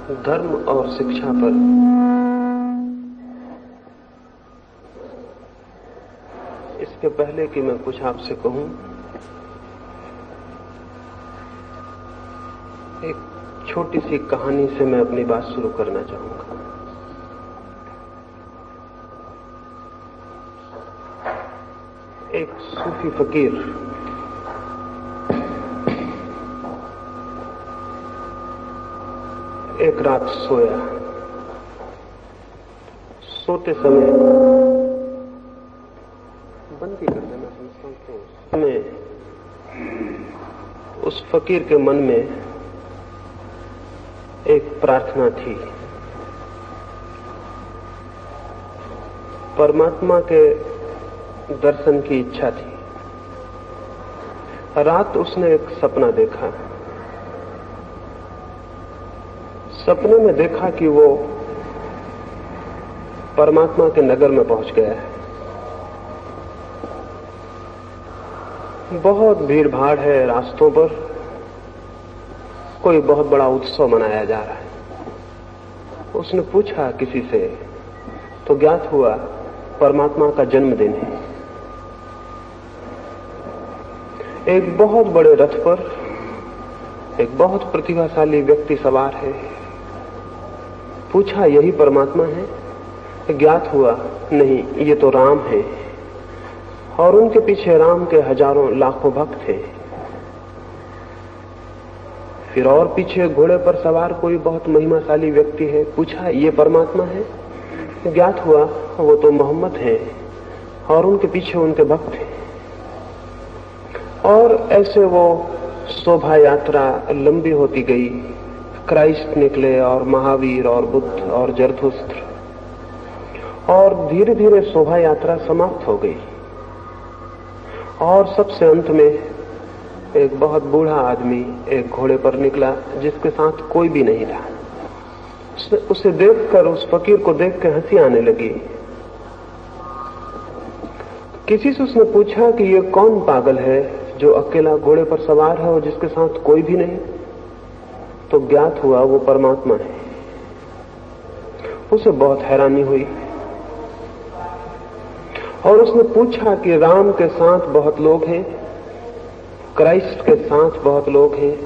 धर्म और शिक्षा पर इसके पहले कि मैं कुछ आपसे कहूं, एक छोटी सी कहानी से मैं अपनी बात शुरू करना चाहूंगा। एक सूफी फकीर एक रात सोया। सोते समय बंद ही कर देना, समझता हूं तो समय उस फकीर के मन में एक प्रार्थना थी। परमात्मा के दर्शन की इच्छा थी। रात उसने एक सपना देखा। सपने में देखा कि वो परमात्मा के नगर में पहुंच गया है। बहुत भीड़ भाड़ है रास्तों पर, कोई बहुत बड़ा उत्सव मनाया जा रहा है। उसने पूछा किसी से तो ज्ञात हुआ परमात्मा का जन्मदिन है। एक बहुत बड़े रथ पर एक बहुत प्रतिभाशाली व्यक्ति सवार है। पूछा यही परमात्मा है? ज्ञात हुआ नहीं, ये तो राम है। और उनके पीछे राम के हजारों लाखों भक्त थे। फिर और पीछे घोड़े पर सवार कोई बहुत महिमाशाली व्यक्ति है। पूछा ये परमात्मा है? ज्ञात हुआ वो तो मोहम्मद है और उनके पीछे उनके भक्त हैं। और ऐसे वो शोभा यात्रा लंबी होती गई। क्राइस्ट निकले और महावीर और बुद्ध और जरथुस्त्र, और धीरे धीरे शोभा यात्रा समाप्त हो गई। और सबसे अंत में एक बहुत बूढ़ा आदमी एक घोड़े पर निकला जिसके साथ कोई भी नहीं था। उसे देखकर, उस फकीर को देख कर हंसी आने लगी। किसी से उसने पूछा कि ये कौन पागल है जो अकेला घोड़े पर सवार है और जिसके साथ कोई भी नहीं? तो ज्ञात हुआ वो परमात्मा है। उसे बहुत हैरानी हुई और उसने पूछा कि राम के साथ बहुत लोग हैं, क्राइस्ट के साथ बहुत लोग हैं,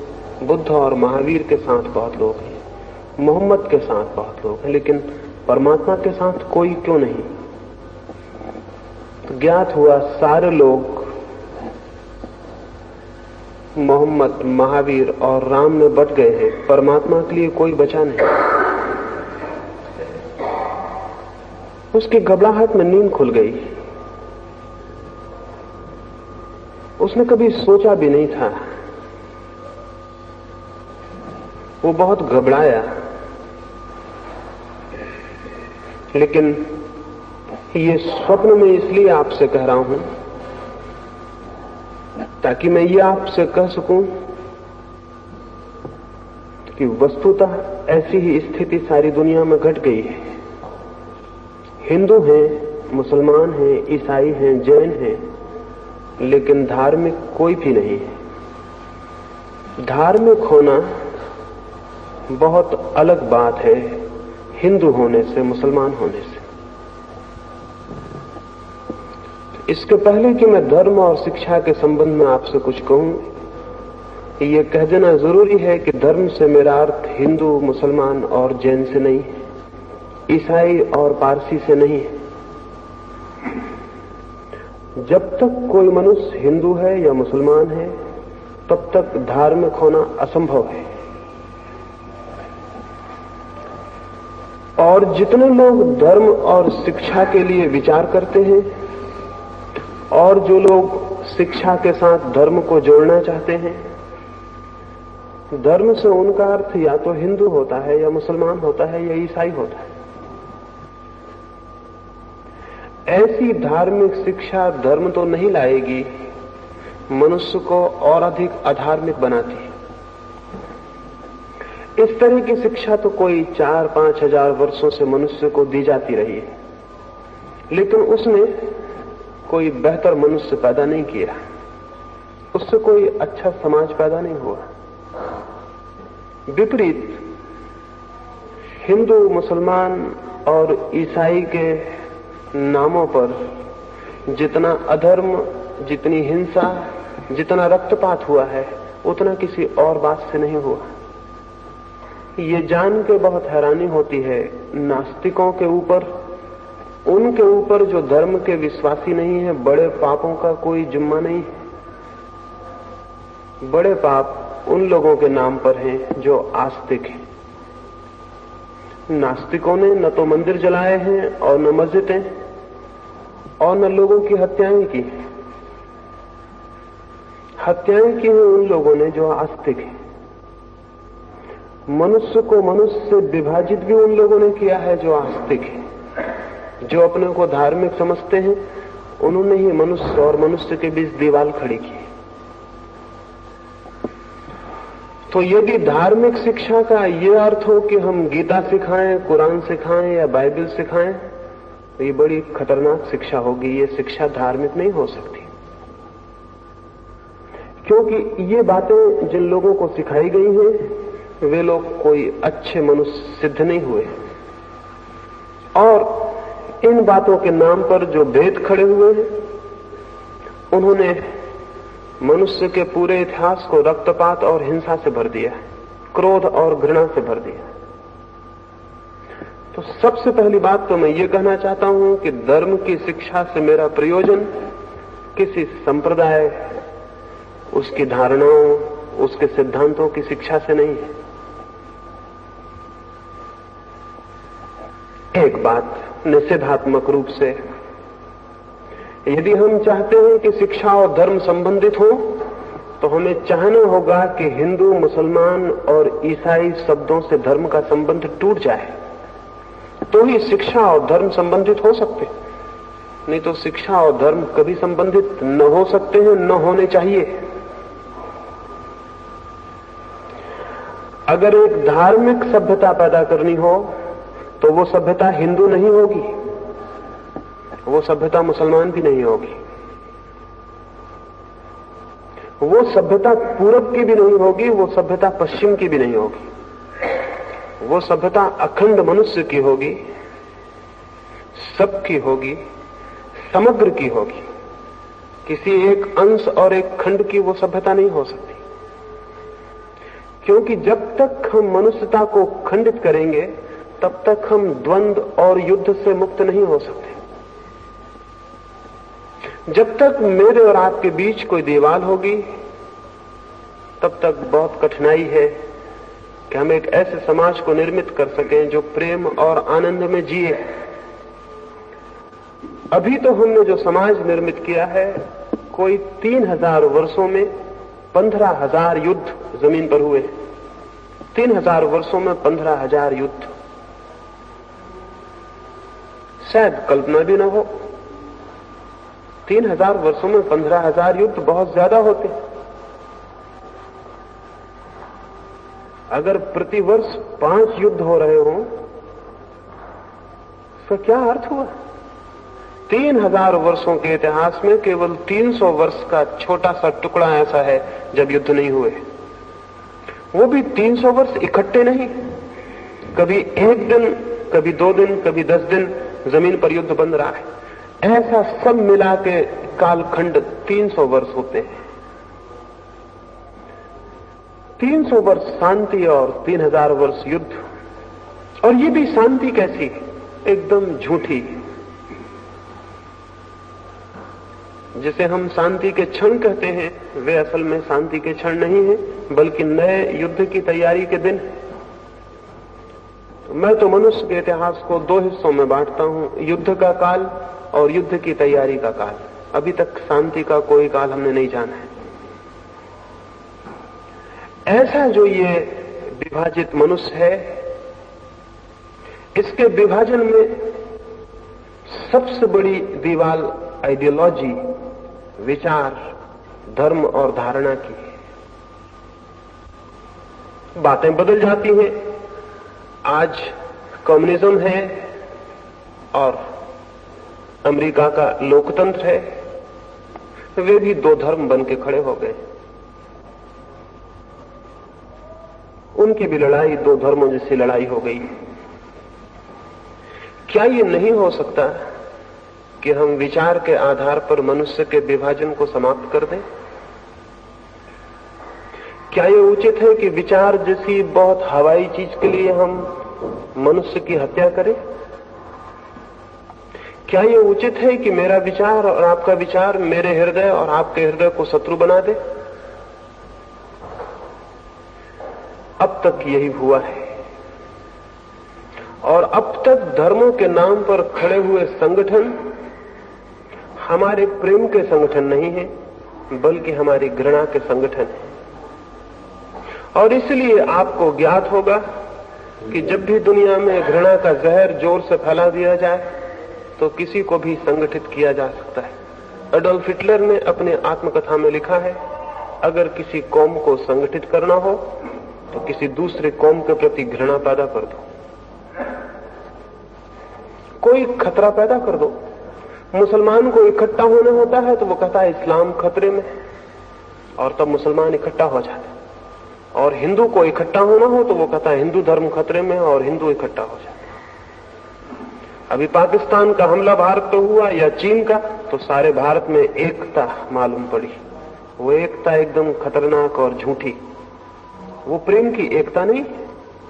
बुद्ध और महावीर के साथ बहुत लोग हैं, मोहम्मद के साथ बहुत लोग हैं, लेकिन परमात्मा के साथ कोई क्यों नहीं? तो ज्ञात हुआ सारे लोग मोहम्मद, महावीर और राम में बट गए हैं, परमात्मा के लिए कोई बचा नहीं। उसकी घबराहट में नींद खुल गई। उसने कभी सोचा भी नहीं था। वो बहुत घबराया, लेकिन ये स्वप्न में इसलिए आपसे कह रहा हूं ताकि मैं ये आपसे कह सकूं कि वस्तुतः ऐसी ही स्थिति सारी दुनिया में घट गई है। हिंदू हैं, मुसलमान हैं, ईसाई हैं, जैन हैं, लेकिन धार्मिक कोई भी नहीं है। धार्मिक होना बहुत अलग बात है हिंदू होने से, मुसलमान होने से। इसके पहले कि मैं धर्म और शिक्षा के संबंध में आपसे कुछ कहूं, ये कह देना जरूरी है कि धर्म से मेरा अर्थ हिंदू, मुसलमान और जैन से नहीं है, ईसाई और पारसी से नहीं है। जब तक कोई मनुष्य हिंदू है या मुसलमान है, तब तक धार्मिक होना असंभव है। और जितने लोग धर्म और शिक्षा के लिए विचार करते हैं और जो लोग शिक्षा के साथ धर्म को जोड़ना चाहते हैं, धर्म से उनका अर्थ या तो हिंदू होता है या मुसलमान होता है या ईसाई होता है। ऐसी धार्मिक शिक्षा धर्म तो नहीं लाएगी, मनुष्य को और अधिक अधार्मिक बनाती है। इस तरह की शिक्षा तो कोई 4-5 हजार वर्षों से मनुष्य को दी जाती रही है, लेकिन उसने कोई बेहतर मनुष्य पैदा नहीं किया, उससे कोई अच्छा समाज पैदा नहीं हुआ। विपरीत हिंदू, मुसलमान और ईसाई के नामों पर जितना अधर्म, जितनी हिंसा, जितना रक्तपात हुआ है, उतना किसी और बात से नहीं हुआ। ये जान के बहुत हैरानी होती है नास्तिकों के ऊपर, उनके ऊपर जो धर्म के विश्वासी नहीं है, बड़े पापों का कोई जिम्मा नहीं है। बड़े पाप उन लोगों के नाम पर हैं जो आस्तिक हैं। नास्तिकों ने न तो मंदिर जलाए हैं और न मस्जिदें और न लोगों की हत्याएं की। हत्याएं की हैं उन लोगों ने जो आस्तिक हैं। मनुष्य को मनुष्य से विभाजित भी उन लोगों ने किया है जो आस्तिक है। जो अपने को धार्मिक समझते हैं, उन्होंने ही मनुष्य और मनुष्य के बीच दीवार खड़ी की। तो यदि धार्मिक शिक्षा का ये अर्थ हो कि हम गीता सिखाएं, कुरान सिखाएं या बाइबल सिखाएं, तो ये बड़ी खतरनाक शिक्षा होगी। ये शिक्षा धार्मिक नहीं हो सकती, क्योंकि ये बातें जिन लोगों को सिखाई गई हैं, वे लोग कोई अच्छे मनुष्य सिद्ध नहीं हुए। और इन बातों के नाम पर जो भेद खड़े हुए हैं, उन्होंने मनुष्य के पूरे इतिहास को रक्तपात और हिंसा से भर दिया, क्रोध और घृणा से भर दिया। तो सबसे पहली बात तो मैं ये कहना चाहता हूं कि धर्म की शिक्षा से मेरा प्रयोजन किसी संप्रदाय, उसकी धारणाओं, उसके सिद्धांतों की शिक्षा से नहीं है। एक बात निषेधात्मक रूप से, यदि हम चाहते हैं कि शिक्षा और धर्म संबंधित हो, तो हमें चाहना होगा कि हिंदू, मुसलमान और ईसाई शब्दों से धर्म का संबंध टूट जाए, तो ही शिक्षा और धर्म संबंधित हो सकते। नहीं तो शिक्षा और धर्म कभी संबंधित न हो सकते हैं, न होने चाहिए। अगर एक धार्मिक सभ्यता पैदा करनी हो, तो वो सभ्यता हिंदू नहीं होगी, वो सभ्यता मुसलमान भी नहीं होगी, वो सभ्यता पूरब की भी नहीं होगी, वो सभ्यता पश्चिम की भी नहीं होगी। वो सभ्यता अखंड मनुष्य की होगी, सबकी होगी, समग्र की होगी। किसी एक अंश और एक खंड की वो सभ्यता नहीं हो सकती, क्योंकि जब तक हम मनुष्यता को खंडित करेंगे, तब तक हम द्वंद्व और युद्ध से मुक्त नहीं हो सकते। जब तक मेरे और आपके बीच कोई दीवार होगी, तब तक बहुत कठिनाई है कि हम एक ऐसे समाज को निर्मित कर सकें जो प्रेम और आनंद में जिए। अभी तो हमने जो समाज निर्मित किया है, कोई 3000 वर्षों में 15,000 युद्ध जमीन पर हुए। 3000 वर्षों में 15,000 युद्ध, शायद कल्पना भी न हो। 3000 वर्षों में 15,000 युद्ध बहुत ज्यादा होते। अगर प्रतिवर्ष 5 युद्ध हो रहे हों, तो क्या अर्थ हुआ? 3000 वर्षों के इतिहास में केवल 300 वर्ष का छोटा सा टुकड़ा ऐसा है जब युद्ध नहीं हुए। वो भी 300 वर्ष इकट्ठे नहीं, कभी एक दिन, कभी 2 दिन, कभी 10 दिन जमीन पर युद्ध बन रहा है। ऐसा सब मिला के कालखंड 300 वर्ष होते हैं। 300 वर्ष शांति और 3000 वर्ष युद्ध। और ये भी शांति कैसी, एकदम झूठी। जिसे हम शांति के क्षण कहते हैं, वे असल में शांति के क्षण नहीं है, बल्कि नए युद्ध की तैयारी के दिन। मैं तो मनुष्य के इतिहास को 2 हिस्सों में बांटता हूं, युद्ध का काल और युद्ध की तैयारी का काल। अभी तक शांति का कोई काल हमने नहीं जाना है। ऐसा जो ये विभाजित मनुष्य है, इसके विभाजन में सबसे बड़ी दीवार आइडियोलॉजी, विचार, धर्म और धारणा की। बातें बदल जाती हैं। आज कम्युनिज्म है और अमेरिका का लोकतंत्र है, वे भी 2 धर्म बन के खड़े हो गए। उनकी भी लड़ाई 2 धर्मों जैसी लड़ाई हो गई। क्या ये नहीं हो सकता कि हम विचार के आधार पर मनुष्य के विभाजन को समाप्त कर दें? क्या ये उचित है कि विचार जैसी बहुत हवाई चीज के लिए हम मनुष्य की हत्या करें? क्या ये उचित है कि मेरा विचार और आपका विचार मेरे हृदय और आपके हृदय को शत्रु बना दे? अब तक यही हुआ है, और अब तक धर्मों के नाम पर खड़े हुए संगठन हमारे प्रेम के संगठन नहीं है, बल्कि हमारी घृणा के संगठन है। और इसलिए आपको ज्ञात होगा कि जब भी दुनिया में घृणा का जहर जोर से फैला दिया जाए तो किसी को भी संगठित किया जा सकता है। एडोल्फ हिटलर ने अपने आत्मकथा में लिखा है, अगर किसी कौम को संगठित करना हो तो किसी दूसरे कौम के प्रति घृणा पैदा कर दो, कोई खतरा पैदा कर दो। मुसलमान को इकट्ठा होना होता है तो वो कहता है इस्लाम खतरे में, और तब मुसलमान इकट्ठा हो जाता है। और हिंदू को इकट्ठा होना हो तो वो कहता है हिंदू धर्म खतरे में, और हिंदू इकट्ठा हो जाता है। अभी पाकिस्तान का हमला भारत पे हुआ या चीन का, तो सारे भारत में एकता मालूम पड़ी। वो एकता एकदम खतरनाक और झूठी, वो प्रेम की एकता नहीं,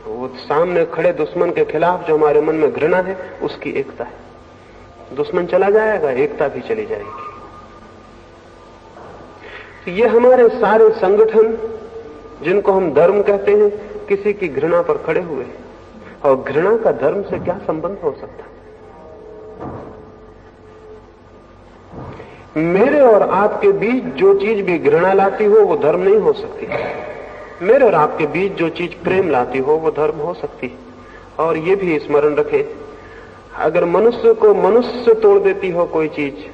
वो सामने खड़े दुश्मन के खिलाफ जो हमारे मन में घृणा है उसकी एकता है। दुश्मन चला जाएगा, एकता भी चली जाएगी। तो ये हमारे सारे संगठन जिनको हम धर्म कहते हैं, किसी की घृणा पर खड़े हुए हैं। और घृणा का धर्म से क्या संबंध हो सकता है? मेरे और आपके बीच जो चीज भी घृणा लाती हो वो धर्म नहीं हो सकती। मेरे और आपके बीच जो चीज प्रेम लाती हो वो धर्म हो सकती है। और ये भी स्मरण रखें, अगर मनुष्य को मनुष्य से तोड़ देती हो कोई चीज,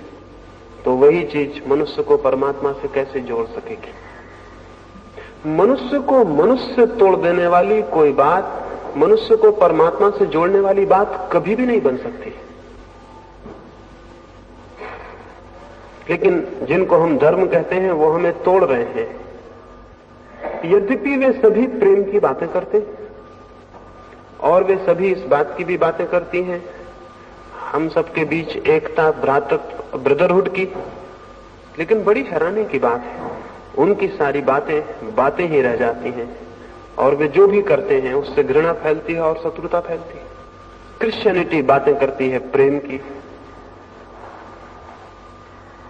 तो वही चीज मनुष्य को परमात्मा से कैसे जोड़ सकेगी? मनुष्य को मनुष्य से तोड़ देने वाली कोई बात मनुष्य को परमात्मा से जोड़ने वाली बात कभी भी नहीं बन सकती। लेकिन जिनको हम धर्म कहते हैं वो हमें तोड़ रहे हैं। यद्यपि वे सभी प्रेम की बातें करते और वे सभी इस बात की भी बातें करती हैं, हम सबके बीच एकता, भ्रातृत्व, ब्रदरहुड की, लेकिन बड़ी हैरानी की बात है, उनकी सारी बातें ही रह जाती हैं, और वे जो भी करते हैं उससे घृणा फैलती है और शत्रुता फैलती है। क्रिश्चियनिटी बातें करती है प्रेम की,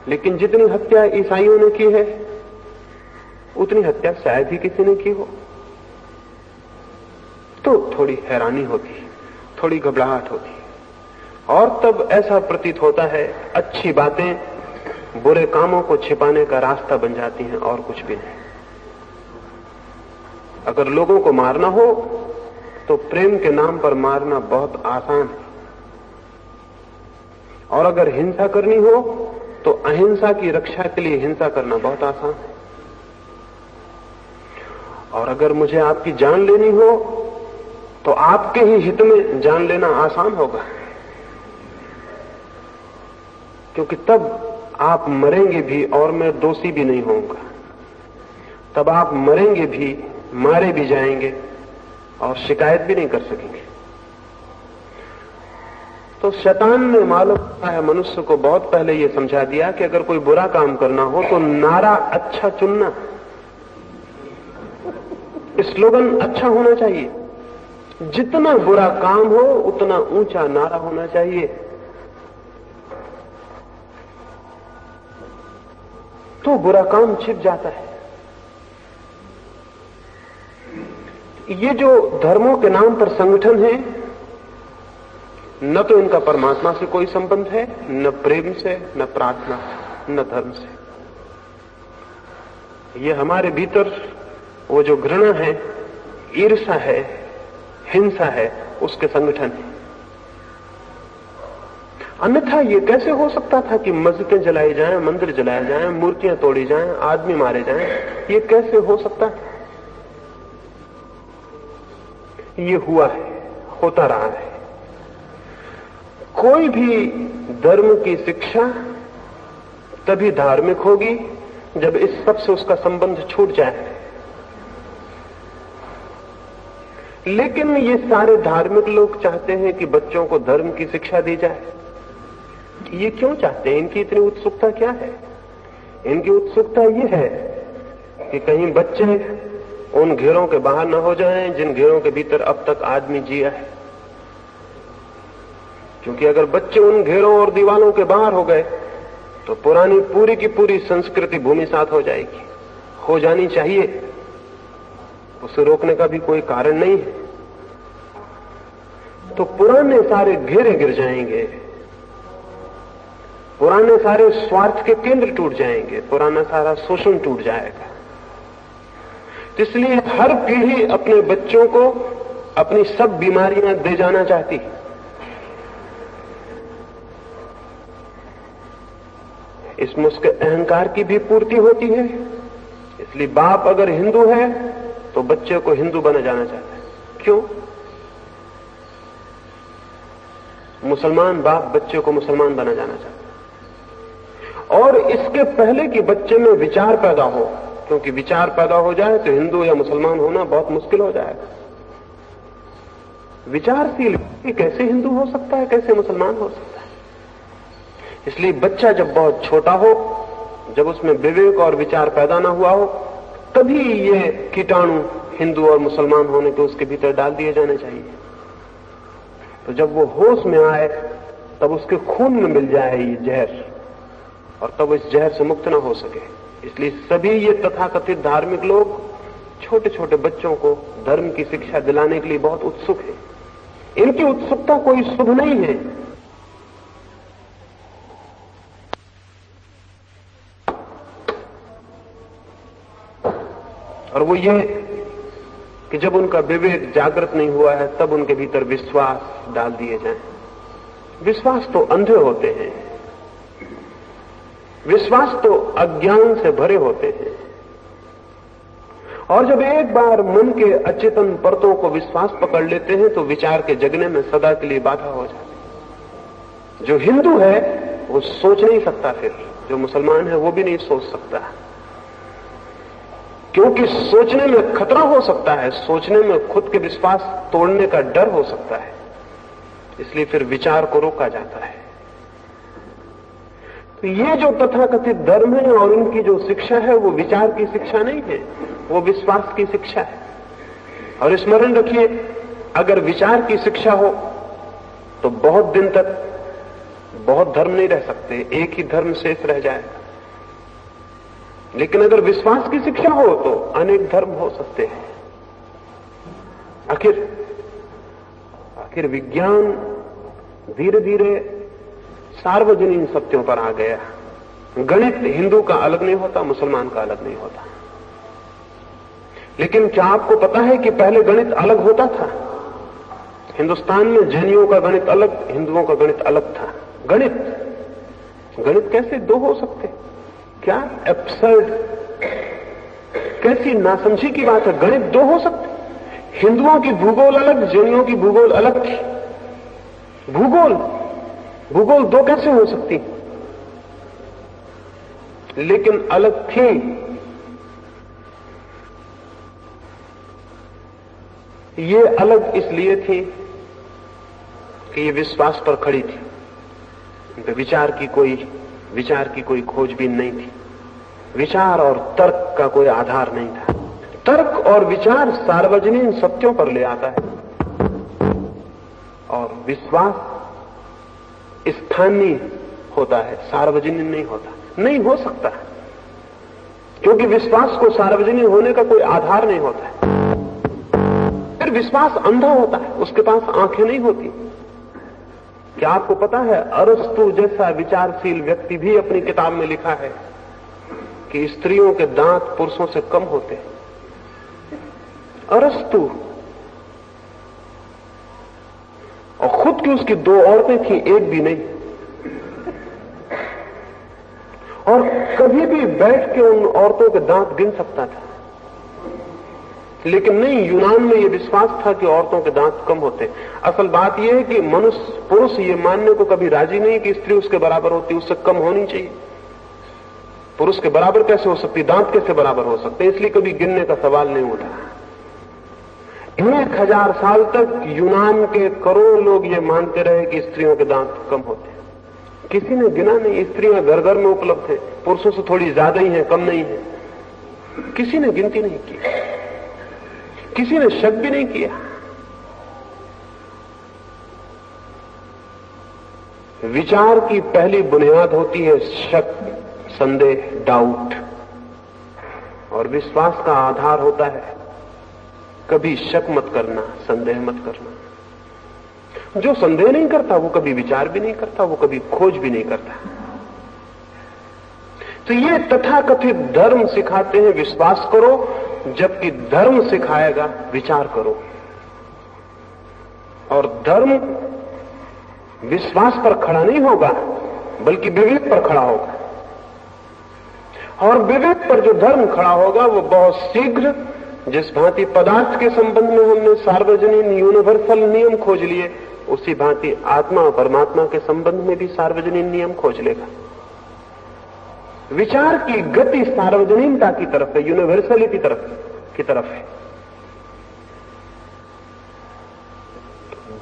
लेकिन जितनी हत्या ईसाइयों ने की है उतनी हत्या शायद ही किसी ने की हो। तो थोड़ी हैरानी होती, थोड़ी घबराहट होती, और तब ऐसा प्रतीत होता है अच्छी बातें बुरे कामों को छिपाने का रास्ता बन जाती हैं और कुछ भी नहीं। अगर लोगों को मारना हो तो प्रेम के नाम पर मारना बहुत आसान है, और अगर हिंसा करनी हो तो अहिंसा की रक्षा के लिए हिंसा करना बहुत आसान है। और अगर मुझे आपकी जान लेनी हो तो आपके ही हित में जान लेना आसान होगा, क्योंकि तब आप मरेंगे भी और मैं दोषी भी नहीं होऊंगा। तब आप मरेंगे भी, मारे भी जाएंगे और शिकायत भी नहीं कर सकेंगे। तो शैतान ने मालूम है मनुष्य को बहुत पहले यह समझा दिया कि अगर कोई बुरा काम करना हो तो नारा अच्छा चुनना, स्लोगन अच्छा होना चाहिए। जितना बुरा काम हो उतना ऊंचा नारा होना चाहिए। तो बुरा काम छिप जाता है। ये जो धर्मों के नाम पर संगठन है, न तो इनका परमात्मा से कोई संबंध है, न प्रेम से, न प्रार्थना से, न धर्म से। ये हमारे भीतर वो जो घृणा है, ईर्ष्या है, हिंसा है, उसके संगठन है। अन्यथा ये कैसे हो सकता था कि मस्जिदें जलाई जाएं, मंदिर जलाए जाएं, मूर्तियां तोड़ी जाएं, आदमी मारे जाएं? ये कैसे हो सकता था? ये हुआ है, होता रहा है। कोई भी धर्म की शिक्षा तभी धार्मिक होगी जब इस सब से उसका संबंध छूट जाए। लेकिन ये सारे धार्मिक लोग चाहते हैं कि बच्चों को धर्म की शिक्षा दी जाए। ये क्यों चाहते हैं? इनकी इतनी उत्सुकता क्या है? इनकी उत्सुकता ये है कि कहीं बच्चे उन घेरों के बाहर न हो जाएं जिन घेरों के भीतर अब तक आदमी जिया है। क्योंकि अगर बच्चे उन घेरों और दीवालों के बाहर हो गए तो पुरानी पूरी की पूरी संस्कृति भूमिसात हो जाएगी, हो जानी चाहिए, उसे रोकने का भी कोई कारण नहीं है। तो पुराने सारे घेरे गिर जाएंगे, पुराने सारे स्वार्थ के केंद्र टूट जाएंगे, पुराना सारा शोषण टूट जाएगा। इसलिए हर पीढ़ी अपने बच्चों को अपनी सब बीमारियां दे जाना चाहती है। इसमें उसके अहंकार की भी पूर्ति होती है। इसलिए बाप अगर हिंदू है तो बच्चे को हिंदू बना जाना चाहता है। क्यों? मुसलमान बाप बच्चे को मुसलमान बना जाना चाहता है। और इसके पहले कि बच्चे में विचार पैदा हो, क्योंकि विचार पैदा हो जाए तो हिंदू या मुसलमान होना बहुत मुश्किल हो जाएगा। विचारशील कैसे हिंदू हो सकता है, कैसे मुसलमान हो सकता है? इसलिए बच्चा जब बहुत छोटा हो, जब उसमें विवेक और विचार पैदा ना हुआ हो, तभी ये कीटाणु हिंदू और मुसलमान होने के उसके भीतर डाल दिए जाने चाहिए। तो जब वो होश में आए तब उसके खून में मिल जाए ये जहर, और तब इस जहर से मुक्त न हो सके। इसलिए सभी ये तथाकथित धार्मिक लोग छोटे छोटे बच्चों को धर्म की शिक्षा दिलाने के लिए बहुत उत्सुक है। इनकी उत्सुकता कोई शुभ नहीं है। और वो ये कि जब उनका विवेक जागृत नहीं हुआ है तब उनके भीतर विश्वास डाल दिए जाएं। विश्वास तो अंधे होते हैं, विश्वास तो अज्ञान से भरे होते हैं। और जब एक बार मन के अचेतन परतों को विश्वास पकड़ लेते हैं तो विचार के जगने में सदा के लिए बाधा हो जाती है। जो हिंदू है वो सोच नहीं सकता, फिर जो मुसलमान है वो भी नहीं सोच सकता, क्योंकि सोचने में खतरा हो सकता है, सोचने में खुद के विश्वास तोड़ने का डर हो सकता है। इसलिए फिर विचार को रोका जाता है। तो ये जो तथाकथित धर्म है और इनकी जो शिक्षा है वो विचार की शिक्षा नहीं है, वो विश्वास की शिक्षा है। और स्मरण रखिए, अगर विचार की शिक्षा हो तो बहुत दिन तक बहुत धर्म नहीं रह सकते, एक ही धर्म शेष रह जाएगा। लेकिन अगर विश्वास की शिक्षा हो तो अनेक धर्म हो सकते हैं। आखिर विज्ञान धीरे धीरे सार्वजनिक सत्यों पर आ गया। गणित हिंदू का अलग नहीं होता, मुसलमान का अलग नहीं होता। लेकिन क्या आपको पता है कि पहले गणित अलग होता था? हिंदुस्तान में जैनियों का गणित अलग, हिंदुओं का गणित अलग था। गणित कैसे दो हो सकते? क्या एब्सर्ड, कैसी नासमझी की बात है। गणित दो हो सकते? हिंदुओं की भूगोल अलग, जैनियों की भूगोल अलग थी। भूगोल दो कैसे हो सकती? लेकिन अलग थी। ये अलग इसलिए थी कि ये विश्वास पर खड़ी थी, विचार की कोई खोजबीन नहीं थी। विचार और तर्क का कोई आधार नहीं था। तर्क और विचार सार्वजनिक सत्यों पर ले आता है, और विश्वास स्थानीय होता है, सार्वजनिक नहीं होता, नहीं हो सकता, क्योंकि विश्वास को सार्वजनिक होने का कोई आधार नहीं होता है। फिर विश्वास अंधा होता है, उसके पास आंखें नहीं होती। क्या आपको पता है, अरस्तु जैसा विचारशील व्यक्ति भी अपनी किताब में लिखा है कि स्त्रियों के दांत पुरुषों से कम होते हैं। अरस्तु, और खुद की उसकी दो औरतें थी, एक भी नहीं। और कभी भी बैठ के उन औरतों के दांत गिन सकता था। लेकिन नहीं, यूनान में यह विश्वास था कि औरतों के दांत कम होते। असल बात यह है कि पुरुष ये मानने को कभी राजी नहीं कि स्त्री उसके बराबर होती, उससे कम होनी चाहिए। पुरुष के बराबर कैसे हो सकती, दांत कैसे बराबर हो सकते, इसलिए कभी गिनने का सवाल नहीं उठा। 1000 साल तक यूनान के करोड़ों लोग ये मानते रहे कि स्त्रियों के दांत कम होते हैं। किसी ने गिना नहीं, स्त्रियां घर घर में उपलब्ध है, पुरुषों से थोड़ी ज्यादा ही है, कम नहीं है। किसी ने गिनती नहीं की, किसी ने शक भी नहीं किया। विचार की पहली बुनियाद होती है शक, संदेह, डाउट, और विश्वास का आधार होता है कभी शक मत करना, संदेह मत करना। जो संदेह नहीं करता वो कभी विचार भी नहीं करता, वो कभी खोज भी नहीं करता। तो ये तथाकथित धर्म सिखाते हैं विश्वास करो, जबकि धर्म सिखाएगा विचार करो। और धर्म विश्वास पर खड़ा नहीं होगा, बल्कि विवेक पर खड़ा होगा। और विवेक पर जो धर्म खड़ा होगा वो बहुत शीघ्र, जिस भांति पदार्थ के संबंध में हमने सार्वजनिक यूनिवर्सल नियम खोज लिए, उसी भांति आत्मा और परमात्मा के संबंध में भी सार्वजनिक नियम खोज लेगा। विचार की गति सार्वजनिकता की तरफ है, यूनिवर्सलिटी की तरफ है।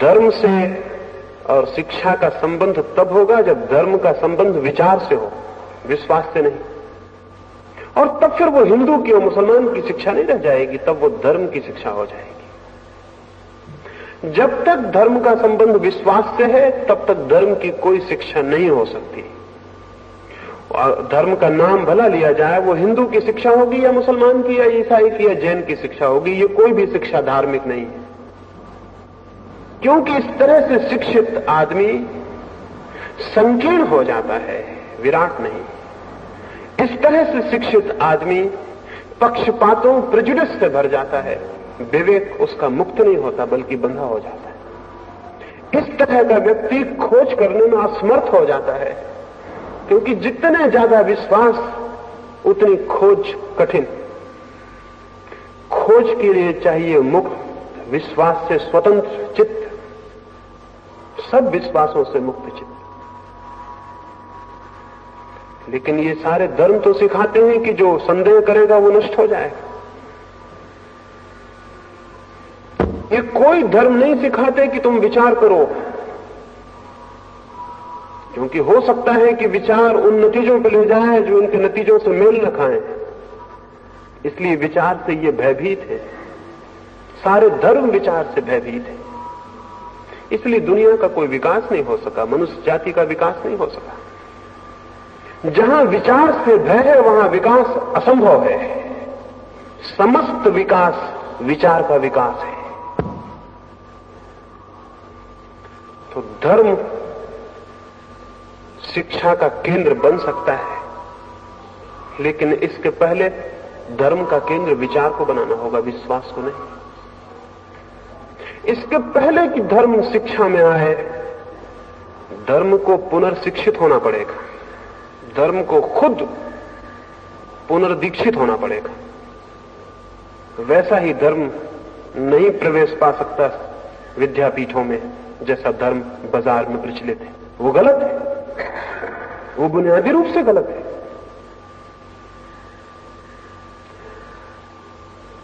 धर्म से और शिक्षा का संबंध तब होगा जब धर्म का संबंध विचार से हो, विश्वास से नहीं। और तब फिर वो हिंदू की और मुसलमान की शिक्षा नहीं रह जाएगी, तब वो धर्म की शिक्षा हो जाएगी। जब तक धर्म का संबंध विश्वास से है, तब तक धर्म की कोई शिक्षा नहीं हो सकती। और धर्म का नाम भला लिया जाए, वो हिंदू की शिक्षा होगी या मुसलमान की या ईसाई की या जैन की शिक्षा होगी, ये कोई भी शिक्षा धार्मिक नहीं है। क्योंकि इस तरह से शिक्षित आदमी संकीर्ण हो जाता है, विराट नहीं। इस तरह से शिक्षित आदमी पक्षपातों, प्रेजुडिस से भर जाता है, विवेक उसका मुक्त नहीं होता बल्कि बंधा हो जाता है। इस तरह का व्यक्ति खोज करने में असमर्थ हो जाता है, क्योंकि जितने ज्यादा विश्वास उतनी खोज कठिन। खोज के लिए चाहिए मुक्त, विश्वास से स्वतंत्र चित्त, सब विश्वासों से मुक्त चित्त। लेकिन ये सारे धर्म तो सिखाते हैं कि जो संदेह करेगा वो नष्ट हो जाएगा। ये कोई धर्म नहीं सिखाते कि तुम विचार करो, क्योंकि हो सकता है कि विचार उन नतीजों पर ले जाए जो उनके नतीजों से मेल न खाएं। इसलिए विचार से ये भयभीत है, सारे धर्म विचार से भयभीत है। इसलिए दुनिया का कोई विकास नहीं हो सका, मनुष्य जाति का विकास नहीं हो सका। जहां विचार से भय है वहां विकास असंभव है। समस्त विकास विचार का विकास है। तो धर्म शिक्षा का केंद्र बन सकता है, लेकिन इसके पहले धर्म का केंद्र विचार को बनाना होगा, विश्वास को नहीं। इसके पहले कि धर्म शिक्षा में आए, धर्म को पुनर्शिक्षित होना पड़ेगा, धर्म को खुद पुनर्दीक्षित होना पड़ेगा। वैसा ही धर्म नहीं प्रवेश पा सकता विद्यापीठों में जैसा धर्म बाजार में प्रचलित है। वो गलत है, वो बुनियादी रूप से गलत है।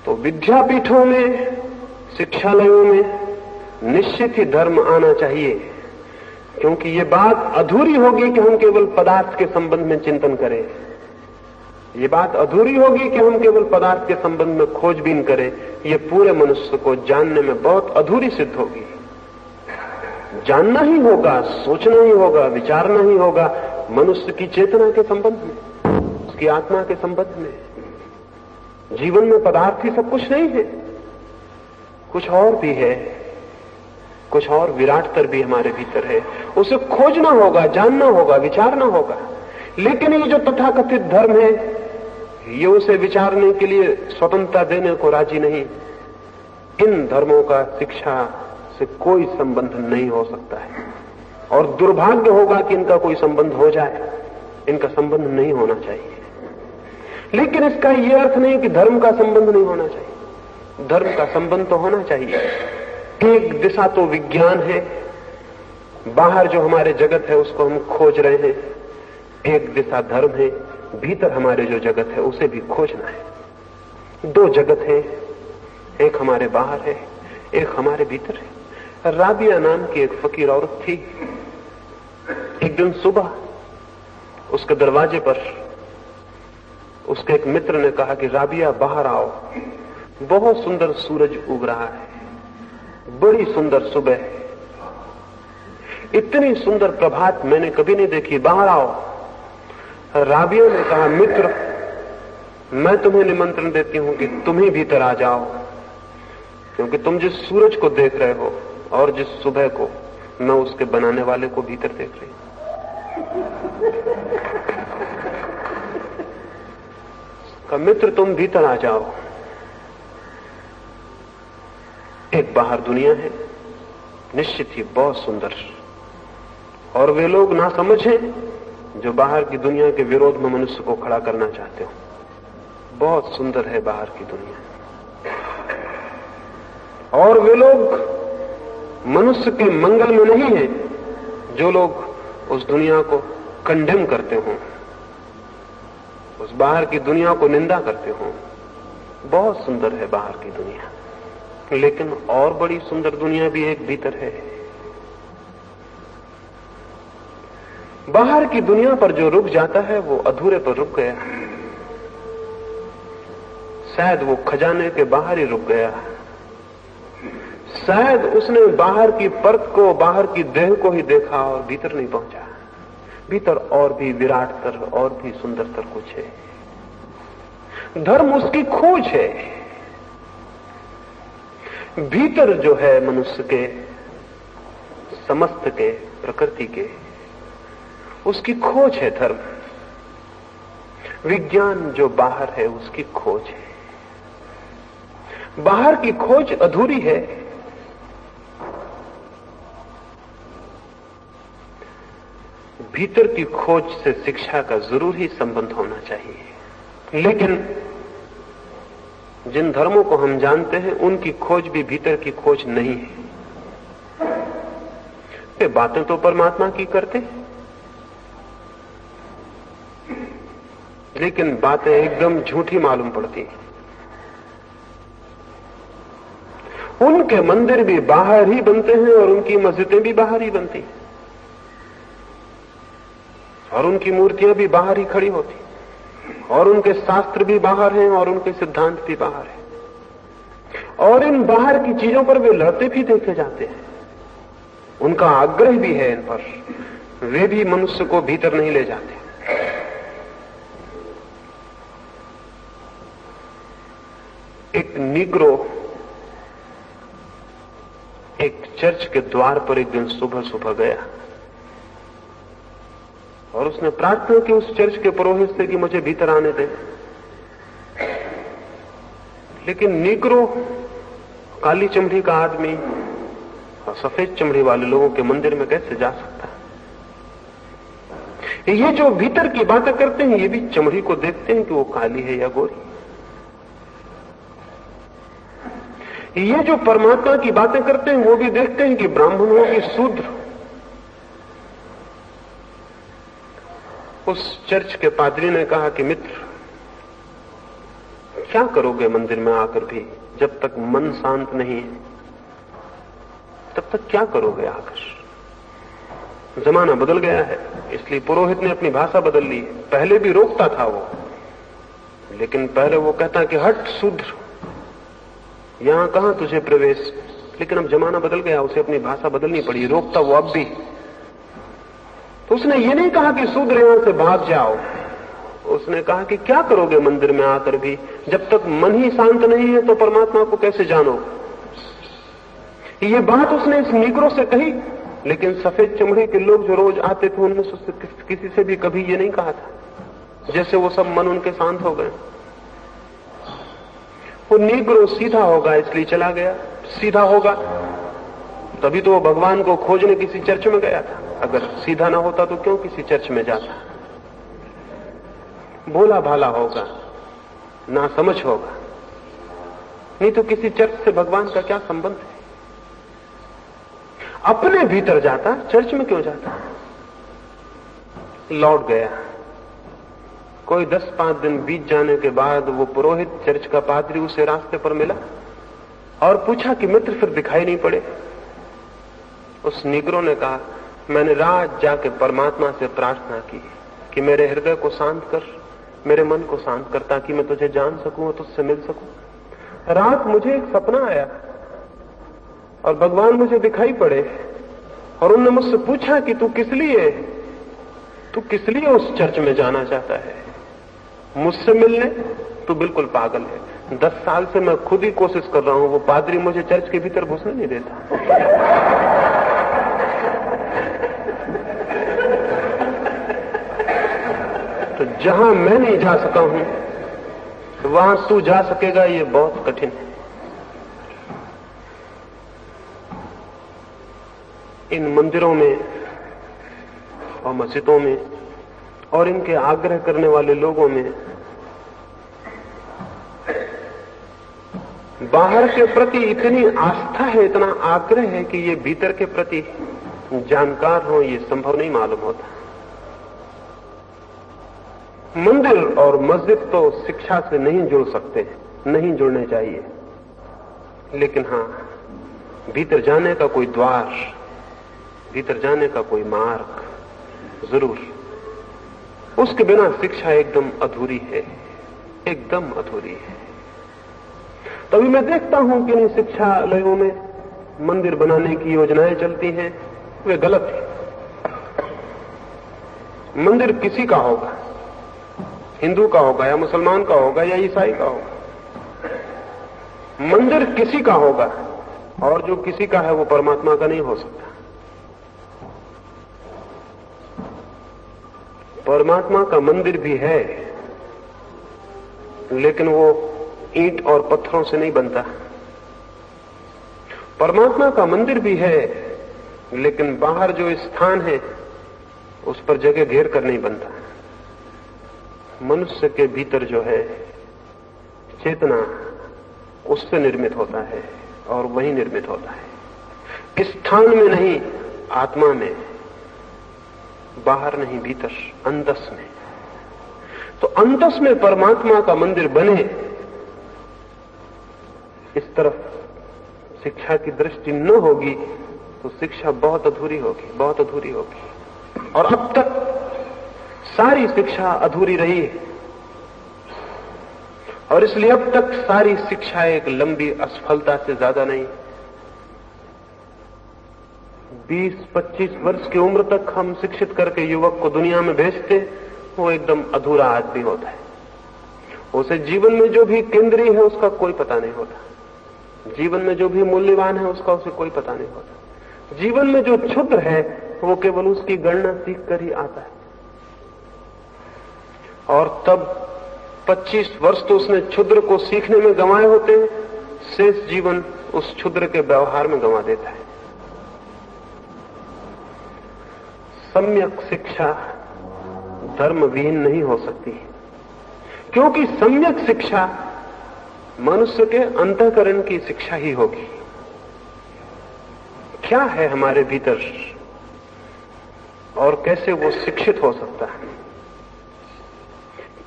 तो विद्यापीठों में, शिक्षालयों में निश्चित ही धर्म आना चाहिए, क्योंकि ये बात अधूरी होगी कि हम केवल पदार्थ के संबंध में चिंतन करें। ये बात अधूरी होगी कि हम केवल पदार्थ के संबंध में खोजबीन करें। ये पूरे मनुष्य को जानने में बहुत अधूरी सिद्ध होगी। जानना ही होगा, सोचना ही होगा, विचारना ही होगा मनुष्य की चेतना के संबंध में, उसकी आत्मा के संबंध में। जीवन में पदार्थ ही सब कुछ नहीं है, कुछ और भी है, कुछ और विराटतर भी हमारे भीतर है। उसे खोजना होगा, जानना होगा, विचारना होगा। लेकिन ये जो तथाकथित धर्म है, ये उसे विचारने के लिए स्वतंत्रता देने को राजी नहीं। इन धर्मों का शिक्षा से कोई संबंध नहीं हो सकता है, और दुर्भाग्य होगा कि इनका कोई संबंध हो जाए। इनका संबंध नहीं होना चाहिए। लेकिन इसका यह अर्थ नहीं कि धर्म का संबंध नहीं होना चाहिए। धर्म का संबंध तो होना चाहिए। एक दिशा तो विज्ञान है, बाहर जो हमारे जगत है उसको हम खोज रहे हैं। एक दिशा धर्म है, भीतर हमारे जो जगत है उसे भी खोजना है। दो जगत है, एक हमारे बाहर है। एक हमारे भीतर है। राबिया नाम की एक फकीर औरत थी। एक दिन सुबह उसके दरवाजे पर उसके एक मित्र ने कहा कि राबिया बाहर आओ, बहुत सुंदर सूरज उग रहा है, बड़ी सुंदर सुबह है, इतनी सुंदर प्रभात मैंने कभी नहीं देखी, बाहर आओ। राबिया ने कहा, मित्र मैं तुम्हें निमंत्रण देती हूं कि तुम ही भीतर आ जाओ, क्योंकि तुम जिस सूरज को देख रहे हो और जिस सुबह को, मैं उसके बनाने वाले को भीतर देख रही हूं। का मित्र तुम भीतर आ जाओ। एक बाहर दुनिया है, निश्चित ही बहुत सुंदर, और वे लोग ना समझ हैं जो बाहर की दुनिया के विरोध में मनुष्य को खड़ा करना चाहते हो। बहुत सुंदर है बाहर की दुनिया, और वे लोग मनुष्य के मंगल में नहीं है जो लोग उस दुनिया को कंडेम करते हो, उस बाहर की दुनिया को निंदा करते हो। बहुत सुंदर है बाहर की दुनिया, लेकिन और बड़ी सुंदर दुनिया भी एक भीतर है। बाहर की दुनिया पर जो रुक जाता है वो अधूरे पर रुक गया, शायद वो खजाने के बाहर ही रुक गया, शायद उसने बाहर की परत को, बाहर की देह को ही देखा और भीतर नहीं पहुंचा। भीतर और भी विराटतर और भी सुंदरतर कुछ है। धर्म उसकी खोज है। भीतर जो है मनुष्य के, समस्त के, प्रकृति के, उसकी खोज है धर्म। विज्ञान जो बाहर है उसकी खोज है। बाहर की खोज अधूरी है। भीतर की खोज से शिक्षा का जरूर ही संबंध होना चाहिए, लेकिन जिन धर्मों को हम जानते हैं उनकी खोज भी भीतर की खोज नहीं है। वे बातें तो परमात्मा की करते हैं, लेकिन बातें एकदम झूठी मालूम पड़ती हैं। उनके मंदिर भी बाहर ही बनते हैं और उनकी मस्जिदें भी बाहर ही बनती हैं, और उनकी मूर्तियां भी बाहर ही खड़ी होती, और उनके शास्त्र भी बाहर हैं और उनके सिद्धांत भी बाहर हैं, और इन बाहर की चीजों पर वे लड़ते भी देखे जाते हैं। उनका आग्रह भी है इन पर, वे भी मनुष्य को भीतर नहीं ले जाते। एक निग्रो एक चर्च के द्वार पर एक दिन सुबह सुबह गया और उसने प्रार्थना की उस चर्च के पुरोहित से कि मुझे भीतर आने दे। लेकिन निग्रो, काली चमड़ी का आदमी, और सफेद चमड़ी वाले लोगों के मंदिर में कैसे जा सकता है? ये जो भीतर की बातें करते हैं, ये भी चमड़ी को देखते हैं कि वो काली है या गोरी। ये जो परमात्मा की बातें करते हैं, वो भी देखते हैं कि ब्राह्मण हो कि शूद्र। उस चर्च के पादरी ने कहा कि मित्र, क्या करोगे मंदिर में आकर भी? जब तक मन शांत नहीं है तब तक क्या करोगे आकर? जमाना बदल गया है, इसलिए पुरोहित ने अपनी भाषा बदल ली। पहले भी रोकता था वो, लेकिन पहले वो कहता कि हट शूद्र, यहां कहां तुझे प्रवेश। लेकिन अब जमाना बदल गया, उसे अपनी भाषा बदलनी पड़ी। रोकता वो अब भी। तो उसने ये नहीं कहा कि शूद्र यहां से भाग जाओ, उसने कहा कि क्या करोगे मंदिर में आकर भी? जब तक मन ही शांत नहीं है तो परमात्मा को कैसे जानो? ये बात उसने इस निग्रो से कही, लेकिन सफेद चमड़े के लोग जो रोज आते थे उनमें से किसी से भी कभी ये नहीं कहा था। जैसे वो सब मन उनके शांत हो गए। वो निग्रो सीधा होगा इसलिए चला गया। सीधा होगा तभी तो वो भगवान को खोजने किसी चर्च में गया था। अगर सीधा ना होता तो क्यों किसी चर्च में जाता? भोला भाला होगा, ना समझ होगा, नहीं तो किसी चर्च से भगवान का क्या संबंध है? अपने भीतर जाता, चर्च में क्यों जाता? लौट गया। कोई 10-5 दिन बीत जाने के बाद वो पुरोहित, चर्च का पादरी उसे रास्ते पर मिला और पूछा कि मित्र फिर दिखाई नहीं पड़े। उस निग्रो ने कहा, मैंने रात जाके परमात्मा से प्रार्थना की कि मेरे हृदय को शांत कर, मेरे मन को शांत कर, ताकि मैं तुझे जान सकूं और तुझसे मिल सकूं। रात मुझे एक सपना आया और भगवान मुझे दिखाई पड़े और उन्होंने मुझसे पूछा कि तू किस लिए उस चर्च में जाना चाहता है, मुझसे मिलने? तू बिल्कुल पागल है। 10 साल से मैं खुद ही कोशिश कर रहा हूं, वो पादरी मुझे चर्च के भीतर घुसने नहीं देता। तो जहां मैं नहीं जा सका हूं वहां तू जा सकेगा, ये बहुत कठिन है। इन मंदिरों में और मस्जिदों में और इनके आग्रह करने वाले लोगों में बाहर के प्रति इतनी आस्था है, इतना आग्रह है कि ये भीतर के प्रति जानकार हो ये संभव नहीं मालूम होता। मंदिर और मस्जिद तो शिक्षा से नहीं जुड़ सकते, नहीं जुड़ने चाहिए, लेकिन हां, भीतर जाने का कोई द्वार, भीतर जाने का कोई मार्ग जरूर। उसके बिना शिक्षा एकदम अधूरी है, एकदम अधूरी है। तभी मैं देखता हूं कि इन शिक्षालयों में मंदिर बनाने की योजनाएं चलती हैं, वे गलत है। मंदिर किसी का होगा, हिंदू का होगा या मुसलमान का होगा या ईसाई का होगा। मंदिर किसी का होगा और जो किसी का है वो परमात्मा का नहीं हो सकता। परमात्मा का मंदिर भी है, लेकिन वो ईंट और पत्थरों से नहीं बनता। परमात्मा का मंदिर भी है, लेकिन बाहर जो स्थान है उस पर जगह घेर कर नहीं बनता। मनुष्य के भीतर जो है चेतना, उससे निर्मित होता है और वही निर्मित होता है, स्थान में नहीं, आत्मा में, बाहर नहीं, भीतर, अंतस में। तो अंतस में परमात्मा का मंदिर बने, इस तरफ शिक्षा की दृष्टि न होगी तो शिक्षा बहुत अधूरी होगी, बहुत अधूरी होगी। और अब तक सारी शिक्षा अधूरी रही है, और इसलिए अब तक सारी शिक्षा एक लंबी असफलता से ज्यादा नहीं। 20-25 वर्ष की उम्र तक हम शिक्षित करके युवक को दुनिया में भेजते, वो एकदम अधूरा आदमी होता है। उसे जीवन में जो भी केंद्रीय है उसका कोई पता नहीं होता, जीवन में जो भी मूल्यवान है उसका उसे कोई पता नहीं होता। जीवन में जो क्षुद्र है वो केवल उसकी गणना सीख कर ही आता है, और तब 25 वर्ष तो उसने क्षुद्र को सीखने में गंवाए होते हैं, शेष जीवन उस क्षुद्र के व्यवहार में गंवा देता है। सम्यक शिक्षा धर्म विहीन नहीं हो सकती, क्योंकि सम्यक शिक्षा मनुष्य के अंतःकरण की शिक्षा ही होगी। क्या है हमारे भीतर और कैसे वो शिक्षित हो सकता है?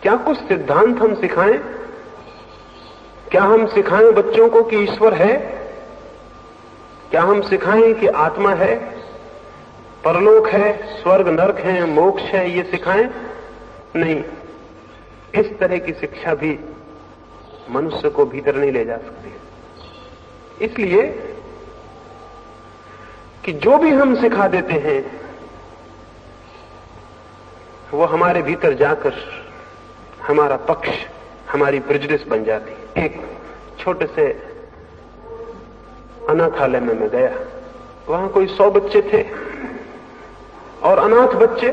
क्या कुछ सिद्धांत हम सिखाएं? क्या हम सिखाएं बच्चों को कि ईश्वर है? क्या हम सिखाएं कि आत्मा है, परलोक है, स्वर्ग नरक है, मोक्ष है? ये सिखाएं? नहीं, इस तरह की शिक्षा भी मनुष्य को भीतर नहीं ले जा सकती। इसलिए कि जो भी हम सिखा देते हैं वो हमारे भीतर जाकर हमारा पक्ष, हमारी प्रेजुडिस बन जाती है। एक छोटे से अनाथालय में मैं गया, वहां कोई 100 बच्चे थे, और अनाथ बच्चे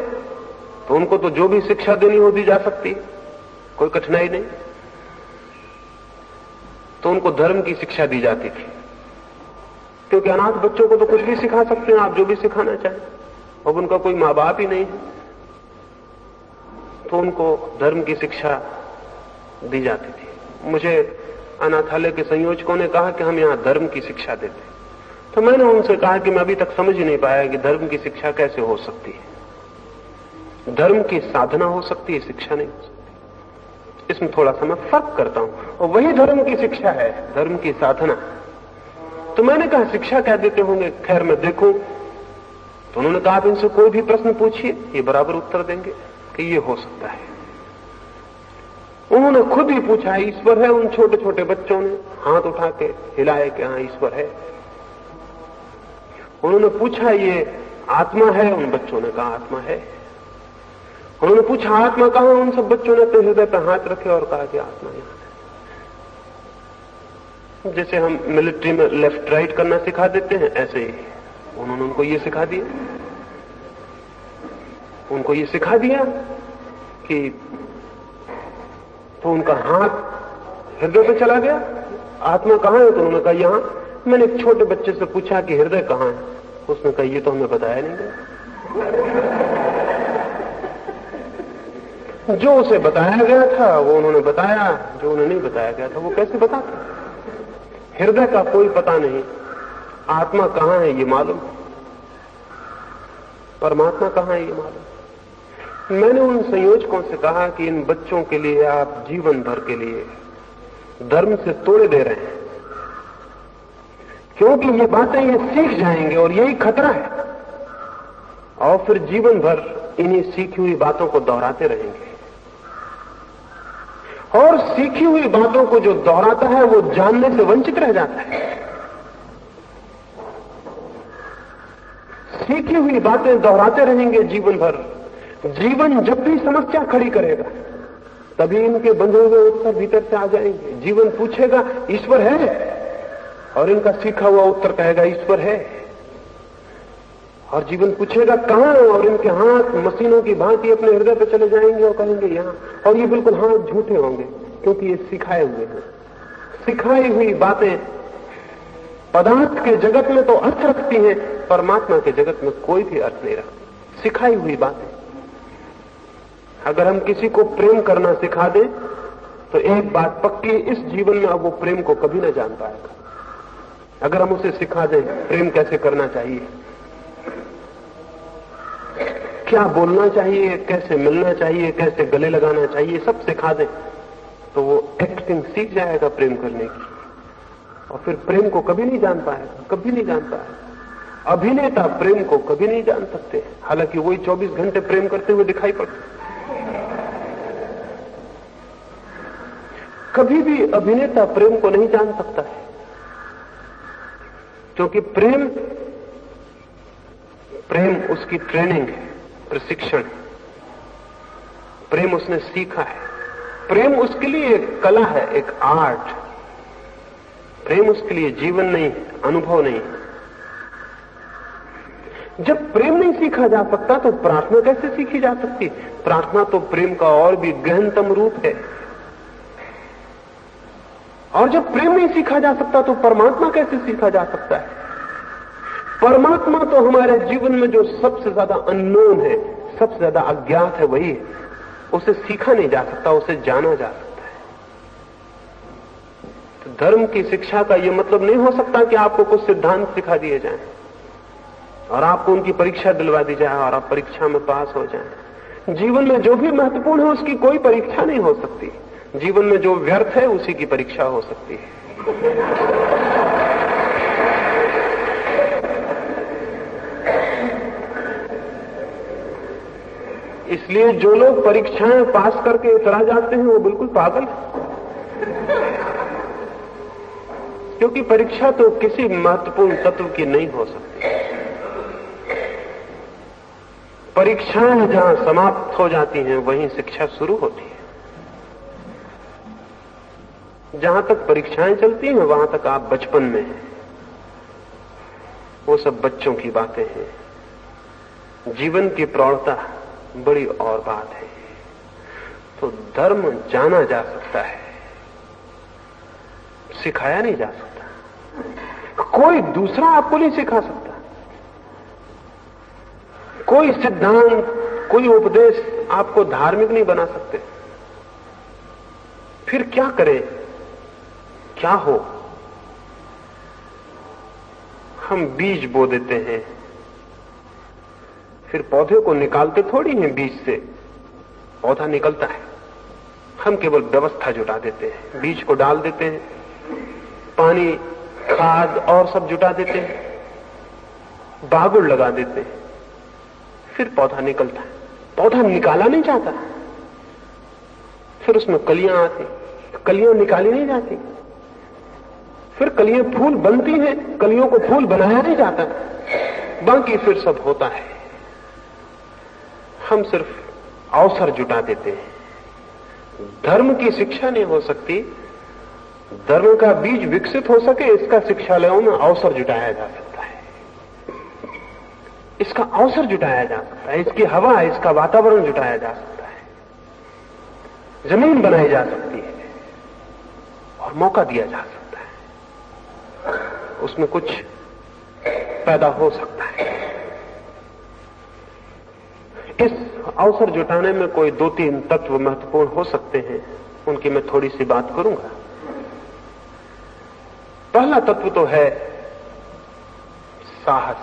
तो उनको तो जो भी शिक्षा देनी हो दी जा सकती, कोई कठिनाई नहीं। तो उनको धर्म की शिक्षा दी जाती थी, क्योंकि अनाथ बच्चों को तो कुछ भी सिखा सकते हैं आप, जो भी सिखाना चाहें, अब उनका कोई माँ बाप ही नहीं है, तो उनको धर्म की शिक्षा दी जाती थी। मुझे अनाथालय के संयोजकों ने कहा कि हम यहां धर्म की शिक्षा देते हैं, तो मैंने उनसे कहा कि मैं अभी तक समझ ही नहीं पाया कि धर्म की शिक्षा कैसे हो सकती है। धर्म की साधना हो सकती है, शिक्षा नहीं हो सकती। इसमें थोड़ा सा मैं फर्क करता हूं, और वही धर्म की शिक्षा है, धर्म की साधना। तो मैंने कहा शिक्षा क्या देते होंगे, खैर मैं देखूं। तो उन्होंने कहा आप इनसे कोई भी प्रश्न पूछिए, ये बराबर उत्तर देंगे कि ये हो सकता है। उन्होंने खुद ही पूछा ईश्वर है, उन छोटे छोटे बच्चों ने हाथ उठा के हिलाए कि हाँ ईश्वर है। उन्होंने पूछा ये आत्मा है, उन बच्चों ने कहा आत्मा है। उन्होंने पूछा आत्मा कहां, उन सब बच्चों ने अपने हृदय पर हाथ रखे और कहा कि आत्मा यहां है। जैसे हम मिलिट्री में लेफ्ट राइट करना सिखा देते हैं, ऐसे ही उन्होंने उनको ये सिखा दिया, उनको ये सिखा दिया कि तो उनका हाथ हृदय पे चला गया, आत्मा कहां है, तो उन्होंने कहा यहां। मैंने एक छोटे बच्चे से पूछा कि हृदय कहां है, उसने कहा ये तो हमें बताया नहीं गया। जो उसे बताया गया था वो उन्होंने बताया, जो उन्हें नहीं बताया गया था वो कैसे बताते। हृदय का कोई पता नहीं, आत्मा कहां है ये मालूम, परमात्मा कहां है ये मालूम। मैंने उन संयोजकों से कहा कि इन बच्चों के लिए आप जीवन भर के लिए धर्म से तोड़े दे रहे हैं, क्योंकि ये बातें ये सीख जाएंगे और यही खतरा है, और फिर जीवन भर इन्हीं सीखी हुई बातों को दोहराते रहेंगे। और सीखी हुई बातों को जो दोहराता है वो जानने से वंचित रह जाता है। सीखी हुई बातें दोहराते रहेंगे जीवन भर। जीवन जब भी समस्या खड़ी करेगा तभी इनके बंधे हुए उत्तर भीतर से आ जाएंगे। जीवन पूछेगा ईश्वर है, और इनका सीखा हुआ उत्तर कहेगा ईश्वर है। और जीवन पूछेगा कहां, और इनके हाथ मशीनों की भांति अपने हृदय पर चले जाएंगे और कहेंगे यहां। और ये बिल्कुल हाथ झूठे होंगे, क्योंकि ये सिखाए हुए हैं। सिखाई हुई बातें पदार्थ के जगत में तो अर्थ रखती हैं, परमात्मा के जगत में कोई भी अर्थ नहीं रखती। सिखाई हुई बातें। अगर हम किसी को प्रेम करना सिखा दें तो एक बात पक्की, इस जीवन में अब वो प्रेम को कभी न जान पाएगा। अगर हम उसे सिखा दें प्रेम कैसे करना चाहिए, क्या बोलना चाहिए, कैसे मिलना चाहिए, कैसे गले लगाना चाहिए, सब सिखा दें, तो वो एक्टिंग सीख जाएगा प्रेम करने की, और फिर प्रेम को कभी नहीं जान पाएगा, कभी नहीं जान पाएगा। अभिनेता प्रेम को कभी नहीं जान सकते, हालांकि वही 24 घंटे प्रेम करते हुए दिखाई पड़ते। कभी भी अभिनेता प्रेम को नहीं जान सकता है, क्योंकि प्रेम उसकी ट्रेनिंग है, प्रशिक्षण। प्रेम उसने सीखा है। प्रेम उसके लिए एक कला है, एक आर्ट। प्रेम उसके लिए जीवन नहीं, अनुभव नहीं। जब प्रेम नहीं सीखा जा सकता तो प्रार्थना कैसे सीखी जा सकती? प्रार्थना तो प्रेम का और भी गहनतम रूप है। और जब प्रेम नहीं सीखा जा सकता तो परमात्मा कैसे सीखा जा सकता है? परमात्मा तो हमारे जीवन में जो सबसे ज्यादा अननोन है, सबसे ज्यादा अज्ञात है, वही है। उसे सीखा नहीं जा सकता, उसे जाना जा सकता है। तो धर्म की शिक्षा का यह मतलब नहीं हो सकता कि आपको कुछ सिद्धांत सिखा दिए जाएं और आपको उनकी परीक्षा दिलवा दी जाए और आप परीक्षा में पास हो जाएं। जीवन में जो भी महत्वपूर्ण है उसकी कोई परीक्षा नहीं हो सकती। जीवन में जो व्यर्थ है उसी की परीक्षा हो सकती है। इसलिए जो लोग परीक्षाएं पास करके इतरा जाते हैं वो बिल्कुल पागल है, क्योंकि परीक्षा तो किसी महत्वपूर्ण तत्व की नहीं हो सकती। परीक्षाएं जहां समाप्त हो जाती हैं वहीं शिक्षा शुरू होती है। जहां तक परीक्षाएं चलती हैं वहां तक आप बचपन में हैं, वो सब बच्चों की बातें हैं। जीवन की प्रौढ़ता बड़ी और बात है। तो धर्म जाना जा सकता है, सिखाया नहीं जा सकता। कोई दूसरा आपको नहीं सिखा सकता। कोई सिद्धांत, कोई उपदेश आपको धार्मिक नहीं बना सकते। फिर क्या करें, क्या हो? हम बीज बो देते हैं, फिर पौधे को निकालते थोड़ी हैं बीज से, पौधा निकलता है। हम केवल व्यवस्था जुटा देते हैं, बीज को डाल देते हैं, पानी खाद और सब जुटा देते हैं, बागुड़ लगा देते हैं, फिर पौधा निकलता है। पौधा निकाला नहीं जाता, फिर उसमें कलियां आती, कलियां निकाली नहीं जाती, फिर कलियां फूल बनती हैं, कलियों को फूल बनाया नहीं जाता, बाकी फिर सब होता है। हम सिर्फ अवसर जुटा देते हैं। धर्म की शिक्षा नहीं हो सकती। धर्म का बीज विकसित हो सके, इसका शिक्षालयों में अवसर जुटाया जा सकता है, इसका अवसर जुटाया जा सकता है, इसकी हवा, इसका वातावरण जुटाया जा सकता है, जमीन बनाई जा सकती है और मौका दिया जा सकता है, उसमें कुछ पैदा हो सकता है। इस अवसर जुटाने में कोई 2-3 तत्व महत्वपूर्ण हो सकते हैं, उनकी मैं थोड़ी सी बात करूंगा। पहला तत्व तो है साहस।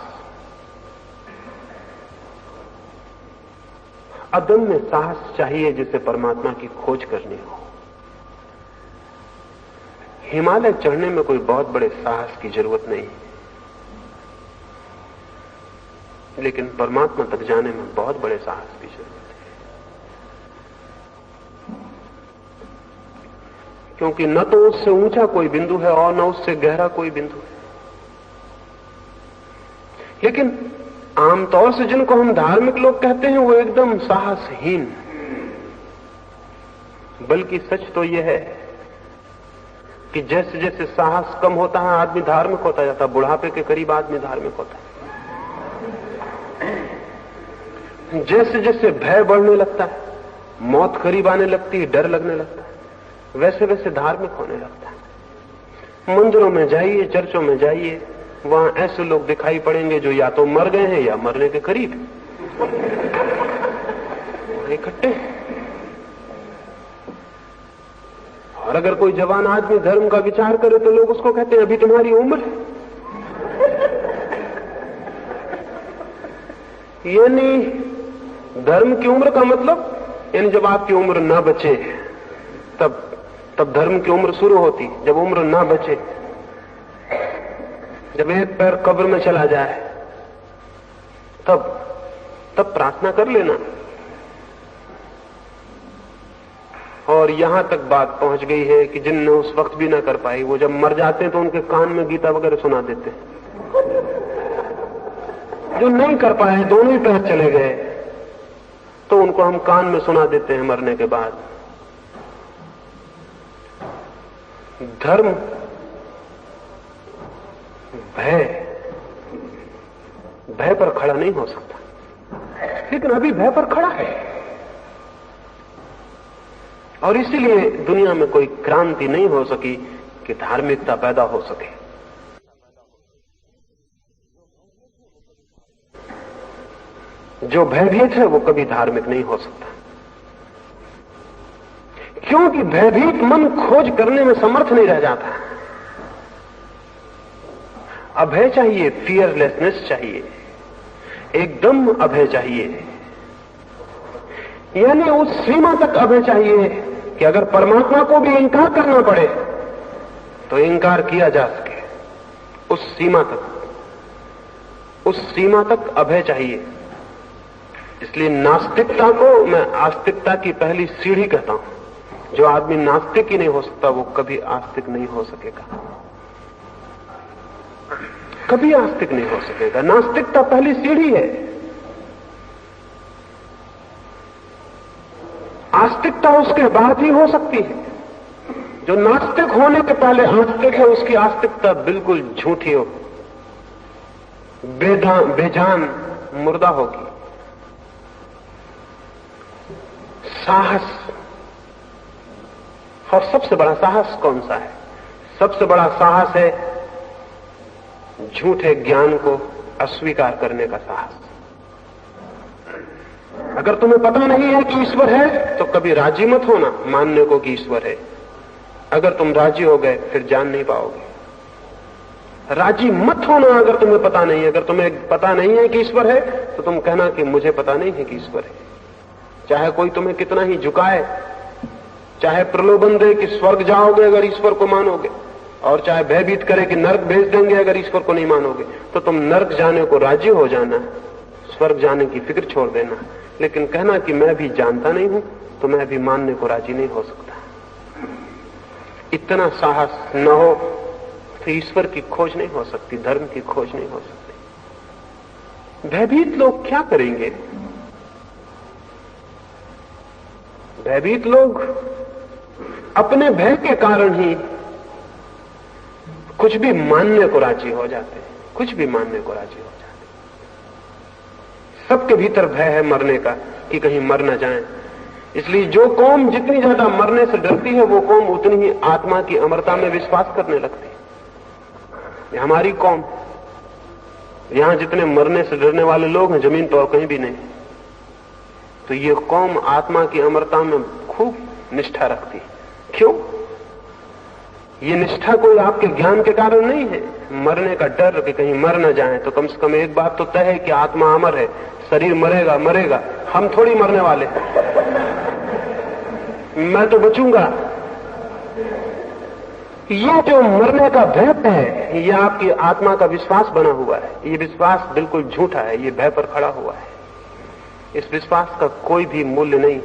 अदम्य साहस चाहिए जिसे परमात्मा की खोज करनी हो। हिमालय चढ़ने में कोई बहुत बड़े साहस की जरूरत नहीं, लेकिन परमात्मा तक जाने में बहुत बड़े साहस की जरूरत है, क्योंकि न तो उससे ऊंचा कोई बिंदु है और न उससे गहरा कोई बिंदु है। लेकिन आमतौर से जिनको हम धार्मिक लोग कहते हैं वो एकदम साहसहीन। बल्कि सच तो यह है कि जैसे जैसे साहस कम होता है आदमी धार्मिक होता जाता है। बुढ़ापे के करीब आदमी धार्मिक होता है। जैसे जैसे भय बढ़ने लगता है, मौत करीब आने लगती है, डर लगने लगता है, वैसे वैसे धार्मिक होने लगता है। मंदिरों में जाइए, चर्चों में जाइए, वहां ऐसे लोग दिखाई पड़ेंगे जो या तो मर गए हैं या मरने के करीब इकट्ठे। और अगर कोई जवान आदमी धर्म का विचार करे तो लोग उसको कहते हैं अभी तुम्हारी उम्र है। यानी धर्म की उम्र का मतलब, यानी जब आपकी उम्र ना बचे तब धर्म की उम्र शुरू होती। जब उम्र ना बचे, जब एक पैर कब्र में चला जाए, तब प्रार्थना कर लेना। और यहां तक बात पहुंच गई है कि जिनने उस वक्त भी ना कर पाई, वो जब मर जाते हैं तो उनके कान में गीता वगैरह सुना देते हैं। जो नहीं कर पाए, दोनों ही पैर चले गए, तो उनको हम कान में सुना देते हैं मरने के बाद। धर्म भय पर खड़ा नहीं हो सकता, लेकिन अभी भय पर खड़ा है। और इसीलिए दुनिया में कोई क्रांति नहीं हो सकी कि धार्मिकता पैदा हो सके। जो भयभीत है वो कभी धार्मिक नहीं हो सकता, क्योंकि भयभीत मन खोज करने में समर्थ नहीं रह जाता। अभय चाहिए, फियरलेसनेस चाहिए, एकदम अभय चाहिए। यानी उस सीमा तक अभय चाहिए कि अगर परमात्मा को भी इंकार करना पड़े तो इंकार किया जा सके। उस सीमा तक अभय चाहिए। इसलिए नास्तिकता को मैं आस्तिकता की पहली सीढ़ी कहता हूं। जो आदमी नास्तिक ही नहीं हो सकता वो कभी आस्तिक नहीं हो सकेगा, कभी आस्तिक नहीं हो सकेगा। नास्तिकता पहली सीढ़ी है। आस्तिकता उसके बाद ही हो सकती है। जो नास्तिक होने के पहले आस्तिक है, उसकी आस्तिकता बिल्कुल झूठी हो, बेजान, मुर्दा होगी। साहस, और सबसे बड़ा साहस कौन सा है? सबसे बड़ा साहस है झूठे ज्ञान को अस्वीकार करने का साहस। अगर तुम्हें पता नहीं है कि ईश्वर है तो कभी राजी मत होना मानने को कि ईश्वर है। अगर तुम राजी हो गए फिर जान नहीं पाओगे। राजी मत होना अगर तुम्हें पता नहीं है। अगर तुम्हें पता नहीं है कि ईश्वर है तो तुम कहना कि मुझे पता नहीं है कि ईश्वर है। चाहे कोई तुम्हें कितना ही झुकाए, चाहे प्रलोभन दे कि स्वर्ग जाओगे अगर ईश्वर को मानोगे, और चाहे भयभीत करे कि नर्क भेज देंगे अगर ईश्वर को नहीं मानोगे, तो तुम नर्क जाने को राजी हो जाना, स्वर्ग जाने की फिक्र छोड़ देना। लेकिन कहना कि मैं भी जानता नहीं हूं, तो मैं भी मानने को राजी नहीं हो सकता। इतना साहस न हो तो ईश्वर की खोज नहीं हो सकती, धर्म की खोज नहीं हो सकती। भयभीत लोग क्या करेंगे? भयभीत लोग अपने भय के कारण ही कुछ भी मानने को राजी हो जाते हैं, कुछ भी मानने को राजी हो जाते हैं। सबके भीतर भय है मरने का कि कहीं मर न जाएं। इसलिए जो कौम जितनी ज्यादा मरने से डरती है, वो कौम उतनी ही आत्मा की अमरता में विश्वास करने लगती है। ये हमारी कौम, यहां जितने मरने से डरने वाले लोग हैं, जमीन पर कहीं भी नहीं। तो ये कौम आत्मा की अमरता में खूब निष्ठा रखती है। क्यों? ये निष्ठा कोई आपके ज्ञान के कारण नहीं है। मरने का डर कि कहीं मर न जाए, तो कम से कम एक बात तो तय है कि आत्मा अमर है, शरीर मरेगा मरेगा, हम थोड़ी मरने वाले, मैं तो बचूंगा। ये जो मरने का भय है, ये आपकी आत्मा का विश्वास बना हुआ है। ये विश्वास बिल्कुल झूठा है, ये भय पर खड़ा हुआ है। इस विश्वास का कोई भी मूल्य नहीं।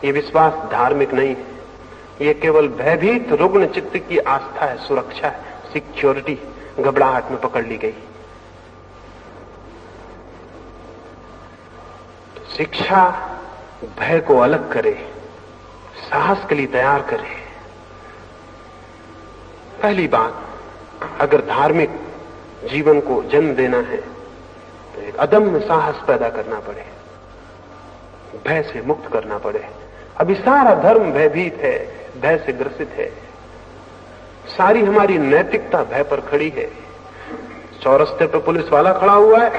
ये विश्वास धार्मिक नहीं है। ये केवल भयभीत रुग्ण चित्त की आस्था है, सुरक्षा है, सिक्योरिटी घबराहट में पकड़ ली गई। तो शिक्षा भय को अलग करे, साहस के लिए तैयार करे। पहली बात, अगर धार्मिक जीवन को जन्म देना है तो एक अदम्य साहस पैदा करना पड़े, भय से मुक्त करना पड़े। अभी सारा धर्म भयभीत है, भय से ग्रसित है। सारी हमारी नैतिकता भय पर खड़ी है। चौरस्ते पर पुलिस वाला खड़ा हुआ है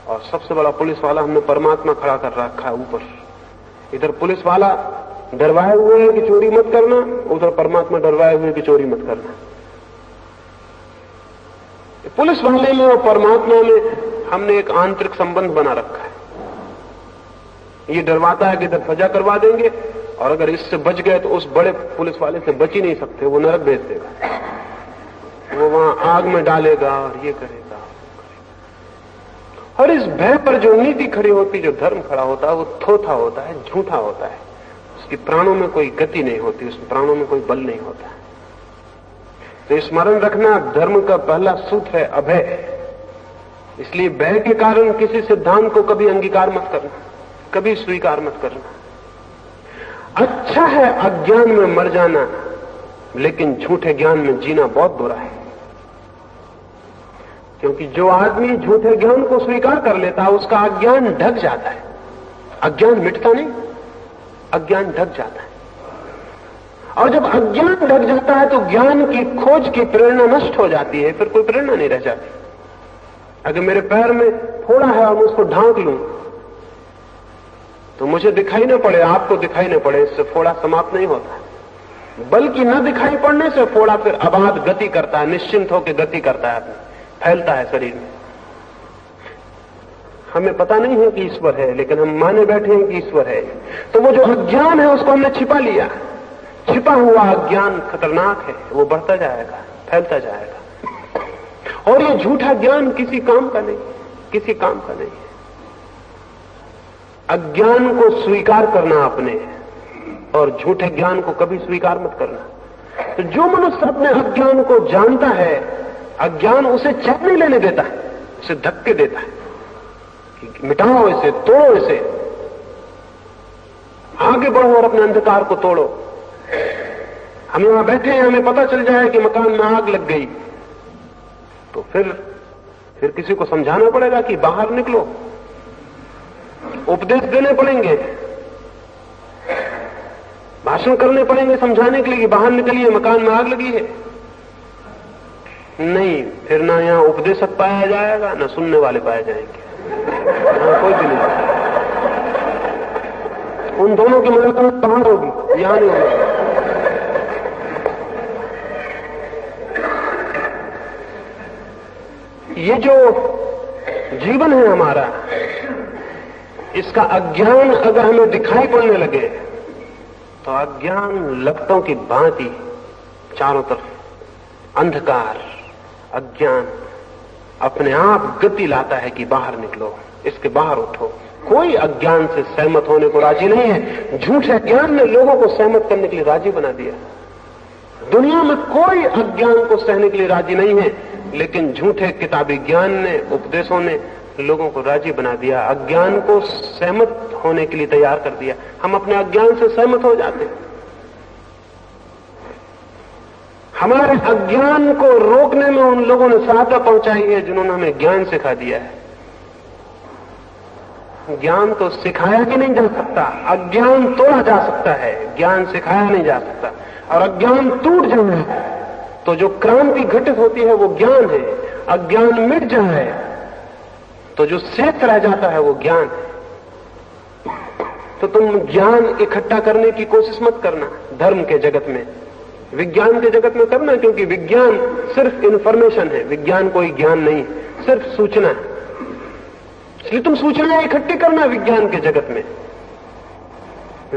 और सबसे बड़ा पुलिस वाला हमने परमात्मा खड़ा कर रखा है ऊपर। इधर पुलिस वाला डरवाए हुए है कि चोरी मत करना, उधर परमात्मा डरवाए हुए कि चोरी मत करना। पुलिस वाले में और परमात्मा में हमने एक आंतरिक संबंध बना रखा है। ये डरवाता है कि इधर सजा करवा देंगे, और अगर इससे बच गए तो उस बड़े पुलिस वाले से बच ही नहीं सकते, वो नरक भेज देगा, वो वहां आग में डालेगा और ये करेगा। और इस भय पर जो नीति खड़ी होती, जो धर्म खड़ा होता है, वो थोथा होता है, झूठा होता है। उसकी प्राणों में कोई गति नहीं होती, उस प्राणों में कोई बल नहीं होता। तो स्मरण रखना, धर्म का पहला सूत्र है अभय। इसलिए भय के कारण किसी सिद्धांत को कभी अंगीकार मत करना, कभी स्वीकार मत करना। अच्छा है अज्ञान में मर जाना, लेकिन झूठे ज्ञान में जीना बहुत बुरा है। क्योंकि जो आदमी झूठे ज्ञान को स्वीकार कर लेता है, उसका अज्ञान ढक जाता है। अज्ञान मिटता नहीं, अज्ञान ढक जाता है। और जब अज्ञान ढक जाता है तो ज्ञान की खोज की प्रेरणा नष्ट हो जाती है, फिर कोई प्रेरणा नहीं रह जाती। अगर मेरे पैर में फोड़ा है और मैं उसको ढांक लूं तो मुझे दिखाई न पड़े, आपको दिखाई न पड़े, इससे फोड़ा समाप्त नहीं होता। बल्कि न दिखाई पड़ने से फोड़ा फिर अबाध गति करता है, निश्चिंत होकर गति करता है, फैलता है शरीर में। हमें पता नहीं है कि ईश्वर है, लेकिन हम माने बैठे हैं कि ईश्वर है। तो वो जो अज्ञान है उसको हमने छिपा लिया। छिपा हुआ अज्ञान खतरनाक है, वो बढ़ता जाएगा, फैलता जाएगा। और ये झूठा ज्ञान किसी काम का नहीं, किसी काम का नहीं। अज्ञान को स्वीकार करना अपने, और झूठे ज्ञान को कभी स्वीकार मत करना। तो जो मनुष्य अपने अज्ञान को जानता है, अज्ञान उसे चैन नहीं लेने देता है, उसे धक्के देता है कि मिटाओ इसे, तोड़ो इसे, आगे बढ़ो और अपने अंधकार को तोड़ो। हम यहां बैठे हैं, हमें पता चल जाए कि मकान में आग लग गई, तो फिर किसी को समझाना पड़ेगा कि बाहर निकलो, उपदेश देने पड़ेंगे, भाषण करने पड़ेंगे समझाने के लिए कि बाहर निकलिए, मकान में आग लगी है। नहीं, फिर ना यहां उपदेशक पाया जाएगा, ना सुनने वाले पाए जाएंगे, कोई भी नहीं। उन दोनों की मुलाकात बाहर होगी, यहां नहीं होगी। ये जो जीवन है हमारा, इसका अज्ञान अगर हमें दिखाई पड़ने लगे तो अज्ञान लपटों की भांति चारों तरफ अंधकार, अज्ञान अपने आप गति लाता है कि बाहर निकलो, इसके बाहर उठो। कोई अज्ञान से सहमत होने को राजी नहीं है। झूठे ज्ञान ने लोगों को सहमत करने के लिए राजी बना दिया। दुनिया में कोई अज्ञान को सहने के लिए राजी नहीं है, लेकिन झूठे किताबी ज्ञान ने, उपदेशों ने लोगों को राजी बना दिया, अज्ञान को सहमत होने के लिए तैयार कर दिया। हम अपने अज्ञान से सहमत हो जाते हैं। हमारे अज्ञान को रोकने में उन लोगों ने सहायता पहुंचाई है जिन्होंने हमें ज्ञान सिखा दिया है। ज्ञान तो सिखाया भी नहीं जा सकता, अज्ञान तोड़ा जा सकता है, ज्ञान सिखाया नहीं जा सकता। और अज्ञान टूट जाए तो जो क्रांति घटित होती है वो ज्ञान है। अज्ञान मिट जाए तो जो शेष रह जाता है वो ज्ञान है। तो तुम ज्ञान इकट्ठा करने की कोशिश मत करना धर्म के जगत में, विज्ञान के जगत में करना, क्योंकि विज्ञान सिर्फ इंफॉर्मेशन है, विज्ञान कोई ज्ञान नहीं, सिर्फ सूचना है। इसलिए तुम सूचनाएं इकट्ठी करना विज्ञान के जगत में।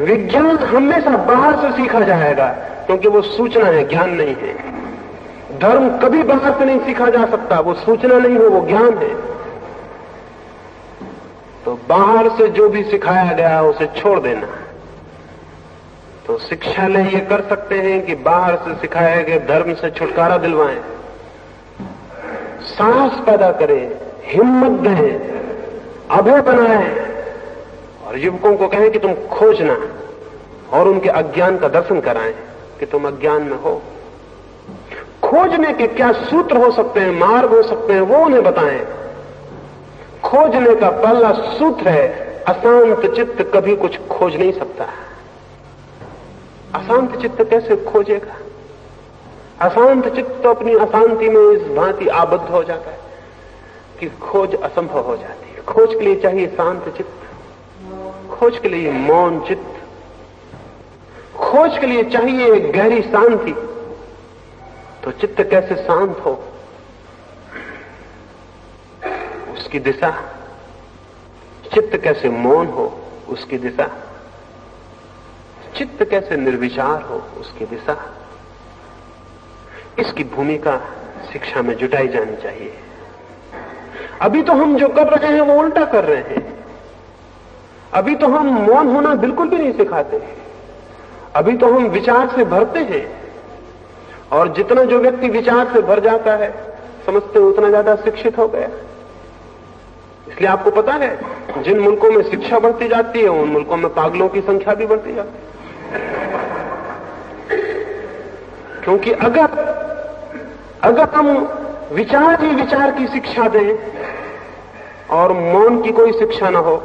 विज्ञान हमेशा बाहर से सीखा जाएगा, क्योंकि वो सूचना है, ज्ञान नहीं है। धर्म कभी बाहर से नहीं सीखा जा सकता, वो सूचना नहीं है, वो ज्ञान है। तो बाहर से जो भी सिखाया गया उसे छोड़ देना। तो शिक्षालय ये कर सकते हैं कि बाहर से सिखाए गए धर्म से छुटकारा दिलवाएं, साहस पैदा करें, हिम्मत दें, अभय बनाएं, और युवकों को कहें कि तुम खोजना और उनके अज्ञान का दर्शन कराएं कि तुम अज्ञान में हो। खोजने के क्या सूत्र हो सकते हैं, मार्ग हो सकते हैं, वो उन्हें बताएं। खोजने का पहला सूत्र है, अशांत चित्त कभी कुछ खोज नहीं सकता। अशांत चित्त कैसे खोजेगा? अशांत चित्त तो अपनी अशांति में इस भांति आबद्ध हो जाता है कि खोज असंभव हो जाती है। खोज के लिए चाहिए शांत चित्त, खोज के लिए मौन चित्त, खोज के लिए चाहिए गहरी शांति। तो चित्त कैसे शांत हो, उसकी दिशा, चित्त कैसे मौन हो, उसकी दिशा, चित्त कैसे निर्विचार हो, उसकी दिशा, इसकी भूमिका शिक्षा में जुटाई जानी चाहिए। अभी तो हम जो कर रहे हैं वो उल्टा कर रहे हैं। अभी तो हम मौन होना बिल्कुल भी नहीं सिखाते। अभी तो हम विचार से भरते हैं, और जितना जो व्यक्ति विचार से भर जाता है समझते उतना ज्यादा शिक्षित हो गया। इसलिए आपको पता है जिन मुल्कों में शिक्षा बढ़ती जाती है उन मुल्कों में पागलों की संख्या भी बढ़ती जाती है। क्योंकि अगर हम विचार ही विचार की शिक्षा दें और मौन की कोई शिक्षा ना हो,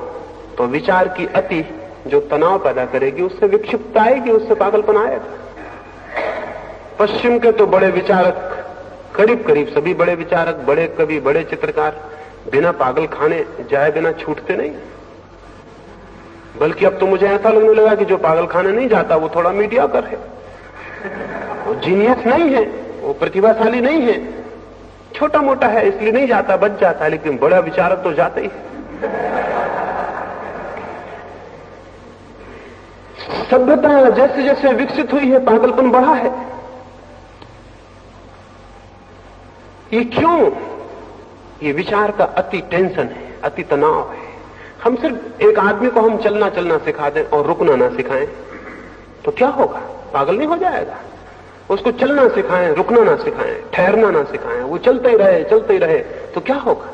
तो विचार की अति जो तनाव पैदा करेगी उससे विक्षिप्तता आएगी, उससे पागलपन आएगा। पश्चिम के तो बड़े विचारक, करीब करीब सभी बड़े विचारक, बड़े कवि, बड़े चित्रकार बिना पागल खाने जाए बिना छूटते नहीं। बल्कि अब तो मुझे ऐसा लगने लगा कि जो पागल खाने नहीं जाता वो थोड़ा मीडियाकर है, वो जीनियस नहीं है, वो प्रतिभाशाली नहीं है, छोटा मोटा है इसलिए नहीं जाता, बच जाता है। लेकिन बड़ा विचारक तो जाता ही है। सभ्यता जैसे जैसे विकसित हुई है पागलपन बढ़ा है। ये क्यों? ये विचार का अति टेंशन है, अति तनाव है। हम सिर्फ एक आदमी को हम चलना सिखा दें और रुकना ना सिखाएं तो क्या होगा? पागल नहीं हो जाएगा। उसको चलना सिखाएं, रुकना ना सिखाएं, ठहरना ना सिखाएं, वो चलते ही रहे तो क्या होगा?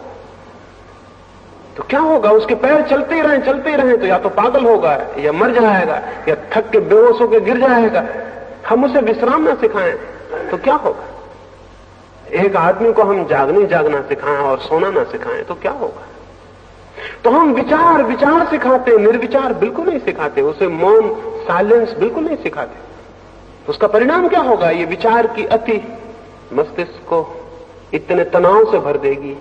तो क्या होगा? उसके पैर चलते ही रहे तो या तो पागल होगा या मर जाएगा या थक के बेहोश होकर गिर जाएगा। हम उसे विश्राम ना सिखाएं तो क्या होगा? एक आदमी को हम जागना सिखाएं और सोना ना सिखाएं तो क्या होगा? तो हम विचार सिखाते, निर्विचार बिल्कुल नहीं सिखाते, उसे मौन, साइलेंस बिल्कुल नहीं सिखाते। उसका परिणाम क्या होगा? ये विचार की अति मस्तिष्क को इतने तनाव से भर देगी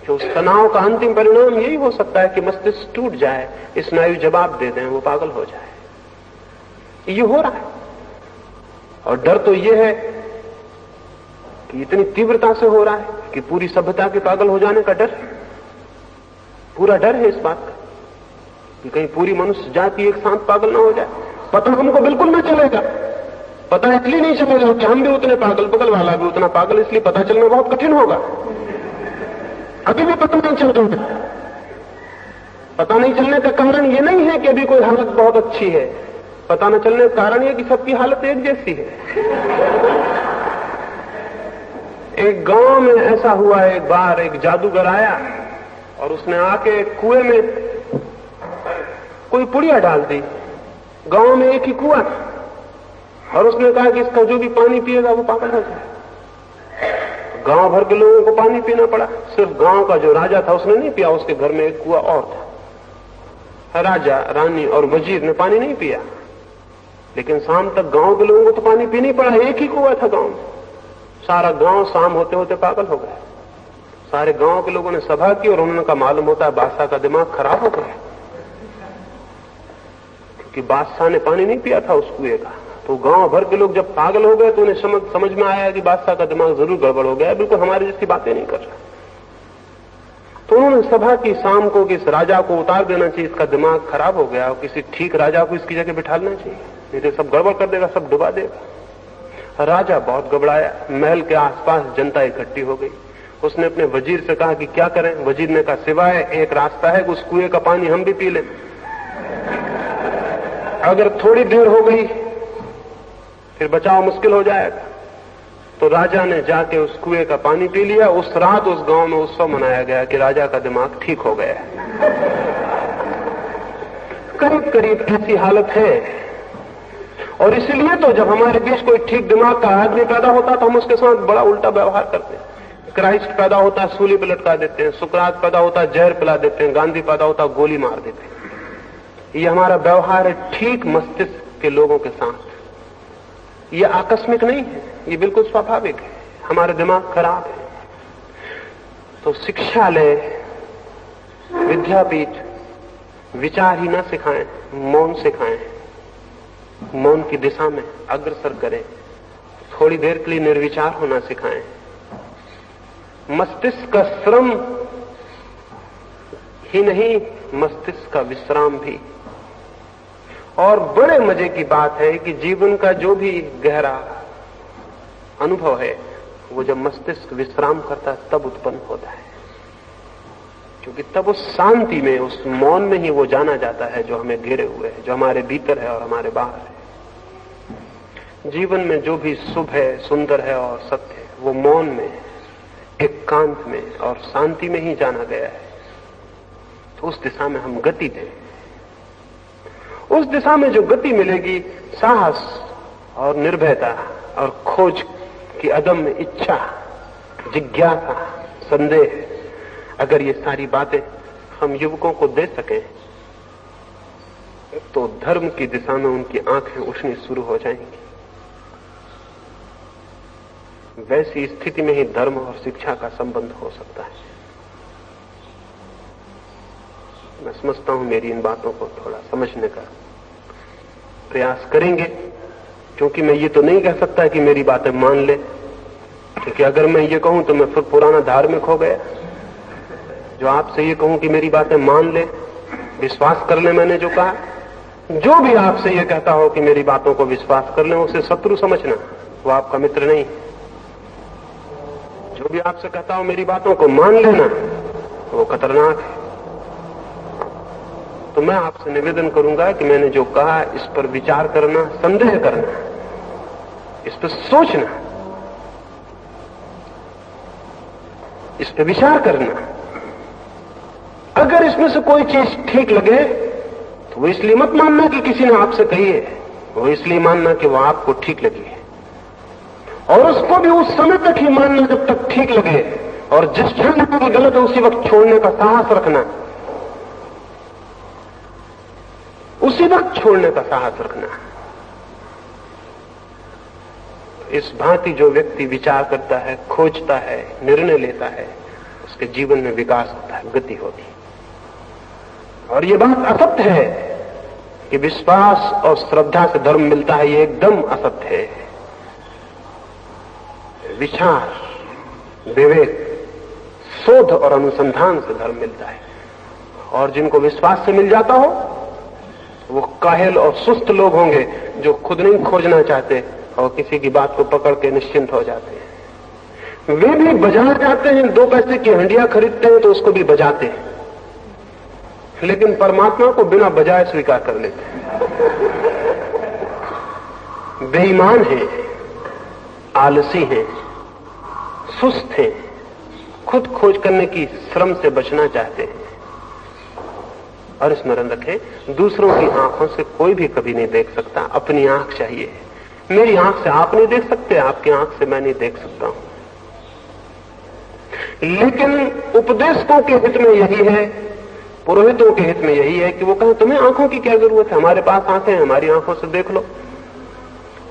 कि उस तनाव का अंतिम परिणाम यही हो सकता है कि मस्तिष्क टूट जाए, स्नायु जवाब दे दें, वो पागल हो जाए। ये हो रहा है। और डर तो ये है कि इतनी तीव्रता से हो रहा है कि पूरी सभ्यता के पागल हो जाने का डर, पूरा डर है इस बात का कि कहीं पूरी मनुष्य जाति एक साथ पागल ना हो जाए। पता हमको बिल्कुल ना चलेगा, पता इसलिए नहीं चलेगा कि हम भी उतने पागल, बगल वाला भी उतना पागल, इसलिए पता चलना बहुत कठिन होगा। अभी भी पता नहीं चल रहा। पता नहीं चलने का कारण ये नहीं है कि अभी कोई हालत बहुत अच्छी है, पता न चलने का कारण यह कि सबकी हालत एक जैसी है। एक गांव में ऐसा हुआ, एक बार एक जादूगर आया और उसने आके कुएं में कोई पुड़िया डाल दी। गांव में एक ही कुआं और उसने कहा कि इसका जो भी पानी पिएगा वो पागल हो जाए। गांव भर के लोगों को पानी पीना पड़ा, सिर्फ गांव का जो राजा था उसने नहीं पिया, उसके घर में एक कुआं और था। राजा, रानी और वजीर ने पानी नहीं पिया, लेकिन शाम तक गांव के लोगों को तो पानी पीना ही पड़ा। एक ही कुआं था गांव में। सारा गांव शाम होते होते पागल हो गया। सारे गांव के लोगों ने सभा की और उन्होंने कहा मालूम होता है बादशाह का दिमाग खराब हो गया, क्योंकि बादशाह ने पानी नहीं पिया था उस कुएं का। तो गांव भर के लोग जब पागल हो गए तो उन्हें समझ में आया कि बादशाह का दिमाग जरूर गड़बड़ हो गया, बिल्कुल हमारी जैसी बातें नहीं कर रहा। तो उन्होंने सभा की शाम को कि इस राजा को उतार देना चाहिए, इसका दिमाग खराब हो गया, और किसी ठीक राजा को इसकी जगह बिठाना चाहिए, नहीं तो सब गड़बड़ कर देगा, सब डुबा देगा। राजा बहुत घबराया। महल के आसपास जनता इकट्ठी हो गई। उसने अपने वजीर से कहा कि क्या करें। वजीर ने कहा सिवाय एक रास्ता है कि उस कुएं का पानी हम भी पी लें। अगर थोड़ी देर हो गई फिर बचाव मुश्किल हो जाएगा। तो राजा ने जाके उस कुएं का पानी पी लिया। उस रात उस गांव में उत्सव मनाया गया कि राजा का दिमाग ठीक हो गया। करीब करीब ऐसी हालत है। और इसलिए तो जब हमारे बीच कोई ठीक दिमाग का आदमी पैदा होता तो हम उसके साथ बड़ा उल्टा व्यवहार करते हैं। क्राइस्ट पैदा होता है, सूली पे लटका देते हैं। सुकरात पैदा होता है, जहर पिला देते हैं। गांधी पैदा होता है, गोली मार देते हैं। ये हमारा व्यवहार है ठीक मस्तिष्क के लोगों के साथ। ये आकस्मिक नहीं है, ये बिल्कुल स्वाभाविक है। हमारे दिमाग खराब है। तो शिक्षालय, विद्यापीठ विचार ही ना सिखाएं, मौन सिखाएं। मौन की दिशा में अग्रसर करें। थोड़ी देर के लिए निर्विचार होना सिखाएं। मस्तिष्क का श्रम ही नहीं, मस्तिष्क का विश्राम भी। और बड़े मजे की बात है कि जीवन का जो भी गहरा अनुभव है वो जब मस्तिष्क विश्राम करता है तब उत्पन्न होता है, क्योंकि तब उस शांति में, उस मौन में ही वो जाना जाता है जो हमें घेरे हुए है, जो हमारे भीतर है और हमारे बाहर है। जीवन में जो भी शुभ है, सुंदर है और सत्य है, वो मौन में, एकांत में और शांति में ही जाना गया है। तो उस दिशा में हम गति दें। उस दिशा में जो गति मिलेगी, साहस और निर्भयता और खोज की अदम्य इच्छा, जिज्ञासा, संदेह, अगर ये सारी बातें हम युवकों को दे सकें तो धर्म की दिशा में उनकी आंखें उठनी शुरू हो जाएंगी। वैसी स्थिति में ही धर्म और शिक्षा का संबंध हो सकता है। मैं समझता हूं मेरी इन बातों को थोड़ा समझने का प्रयास करेंगे, क्योंकि मैं ये तो नहीं कह सकता कि मेरी बातें मान ले, क्योंकि अगर मैं ये कहूं तो मैं फिर पुराना धार्मिक हो गया। जो आपसे ये कहूं कि मेरी बातें मान ले, विश्वास कर ले मैंने जो कहा, जो भी आपसे ये कहता हो कि मेरी बातों को विश्वास कर ले, उसे शत्रु समझना, वो आपका मित्र नहीं। जो भी आपसे कहता हो मेरी बातों को मान लेना, वो खतरनाक है। तो मैं आपसे निवेदन करूंगा कि मैंने जो कहा इस पर विचार करना, संदेह करना, इस पर सोचना, इस पर विचार करना। अगर इसमें से कोई चीज ठीक लगे तो वो इसलिए मत मानना कि किसी ने आपसे कही है, वो इसलिए मानना कि वो आपको ठीक लगी है। और उसको भी उस समय तक ही मानना जब तक ठीक लगे, और जिस क्षण में गलत है उसी वक्त छोड़ने का साहस रखना, उसी वक्त छोड़ने का साहस रखना। इस भांति जो व्यक्ति विचार करता है, खोजता है, निर्णय लेता है, उसके जीवन में विकास होता है, गति होती है। और ये बात असत्य है कि विश्वास और श्रद्धा से धर्म मिलता है, ये एकदम असत्य है। विचार, विवेक, शोध और अनुसंधान से धर्म मिलता है। और जिनको विश्वास से मिल जाता हो वो काहिल और सुस्त लोग होंगे, जो खुद नहीं खोजना चाहते और किसी की बात को पकड़ के निश्चिंत हो जाते हैं। वे भी बाजार जाते हैं, 2 पैसे की हंडिया खरीदते हैं तो उसको भी बजाते हैं, लेकिन परमात्मा को बिना बजाए स्वीकार कर लेते हैं। बेईमान हैं, आलसी हैं, सुस्त हैं, खुद खोज करने की श्रम से बचना चाहते हैं। और स्मरण रखें, दूसरों की आंखों से कोई भी कभी नहीं देख सकता, अपनी आंख चाहिए। मेरी आंख से आप नहीं देख सकते, आपकी आंख से मैं नहीं देख सकता हूं। लेकिन उपदेशकों के हित में यही है, पुरोहितों के हित में यही है कि वो कहें तुम्हें आंखों की क्या जरूरत है, हमारे पास आंखें हैं, हमारी आंखों से देख लो।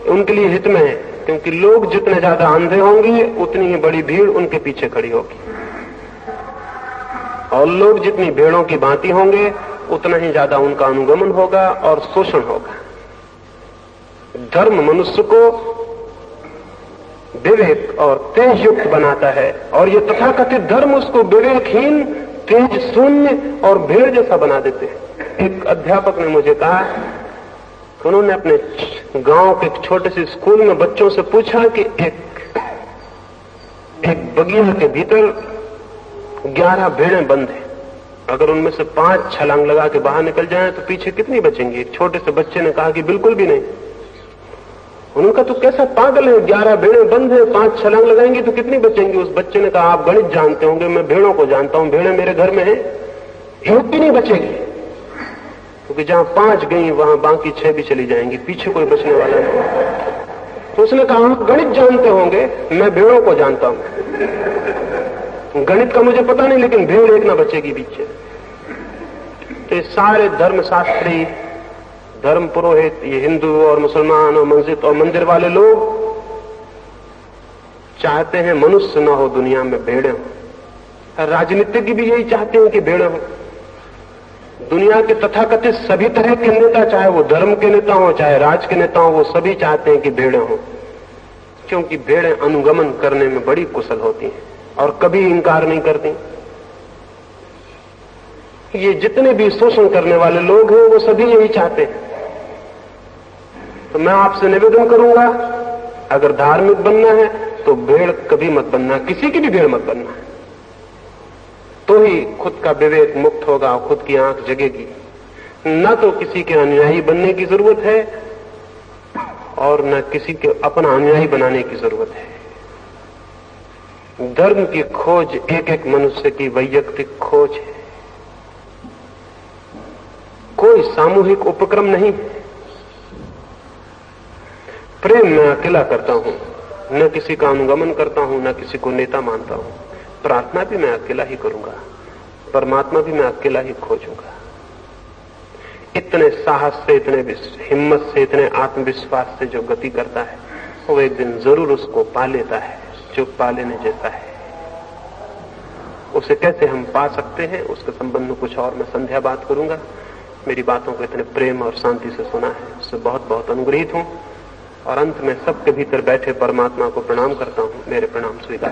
उनके लिए हित में है, क्योंकि लोग जितने ज्यादा अंधे होंगे उतनी ही बड़ी भीड़ उनके पीछे खड़ी होगी, और लोग जितनी भीड़ों की भांति होंगे उतना ही ज्यादा उनका अनुगमन होगा और शोषण होगा। धर्म मनुष्य को विवेक और तेज युक्त बनाता है, और ये तथाकथित धर्म उसको विवेकहीन, तेज शून्य और भीड़ जैसा बना देते हैं। एक अध्यापक ने मुझे कहा, उन्होंने अपने गांव के एक छोटे से स्कूल में बच्चों से पूछा कि एक बगिया के भीतर 11 भेड़ें बंद हैं, अगर उनमें से 5 छलांग लगा के बाहर निकल जाएं तो पीछे कितनी बचेंगी? एक छोटे से बच्चे ने कहा कि बिल्कुल भी नहीं। उनका तो कैसा पागल है, 11 भेड़ें बंद है, 5 छलांग लगाएंगी तो कितनी बचेंगी? उस बच्चे ने कहा, आप गणित जानते होंगे, मैं भेड़ों को जानता हूं, भेड़ें मेरे घर में है, एक भी नहीं बचेगी, क्योंकि जहां 5 गई वहां बाकी 6 भी चली जाएंगी, पीछे कोई बचने वाला नहीं। तो उसने कहा, आप गणित जानते होंगे, मैं भेड़ों को जानता हूं, गणित का मुझे पता नहीं, लेकिन भेड़ एक ना बचेगी पीछे। तो ये सारे धर्मशास्त्री, धर्म पुरोहित, ये हिंदू और मुसलमान और मस्जिद और मंदिर वाले लोग चाहते हैं मनुष्य न हो दुनिया में, भेड़ें हो। राजनीतिज्ञ भी यही चाहते हैं कि भेड़ें हो। दुनिया के तथाकथित सभी तरह के नेता, चाहे वो धर्म के नेता हो चाहे राज के नेता हो, वो सभी चाहते हैं कि भेड़ें हो, क्योंकि भेड़ें अनुगमन करने में बड़ी कुशल होती हैं और कभी इंकार नहीं करती। ये जितने भी शोषण करने वाले लोग हैं वो सभी यही चाहते हैं। तो मैं आपसे निवेदन करूंगा, अगर धार्मिक बनना है तो भेड़ कभी मत बनना, किसी की भी भेड़ मत बनना, तो ही खुद का विवेक मुक्त होगा और खुद की आंख जगेगी। न तो किसी के अनुयायी बनने की जरूरत है और न किसी के अपना अनुयायी बनाने की जरूरत है। धर्म की खोज एक एक मनुष्य की वैयक्तिक खोज है, कोई सामूहिक उपक्रम नहीं है। प्रेम मैं अकेला करता हूं, न किसी का अनुगमन करता हूं, न किसी को नेता मानता हूं। प्रार्थना भी मैं अकेला ही करूंगा, परमात्मा भी मैं अकेला ही खोजूंगा। इतने साहस से, इतने हिम्मत से, इतने आत्मविश्वास से जो गति करता है वो एक दिन जरूर उसको पा लेता है जो पा लेने जैसा है। उसे कैसे हम पा सकते हैं उसके संबंध में कुछ और मैं संध्या बात करूंगा। मेरी बातों को इतने प्रेम और शांति से सुना है, उससे बहुत बहुत अनुग्रहित हूं। और अंत में सबके भीतर बैठे परमात्मा को प्रणाम करता हूं। मेरे प्रणाम स्वीकार।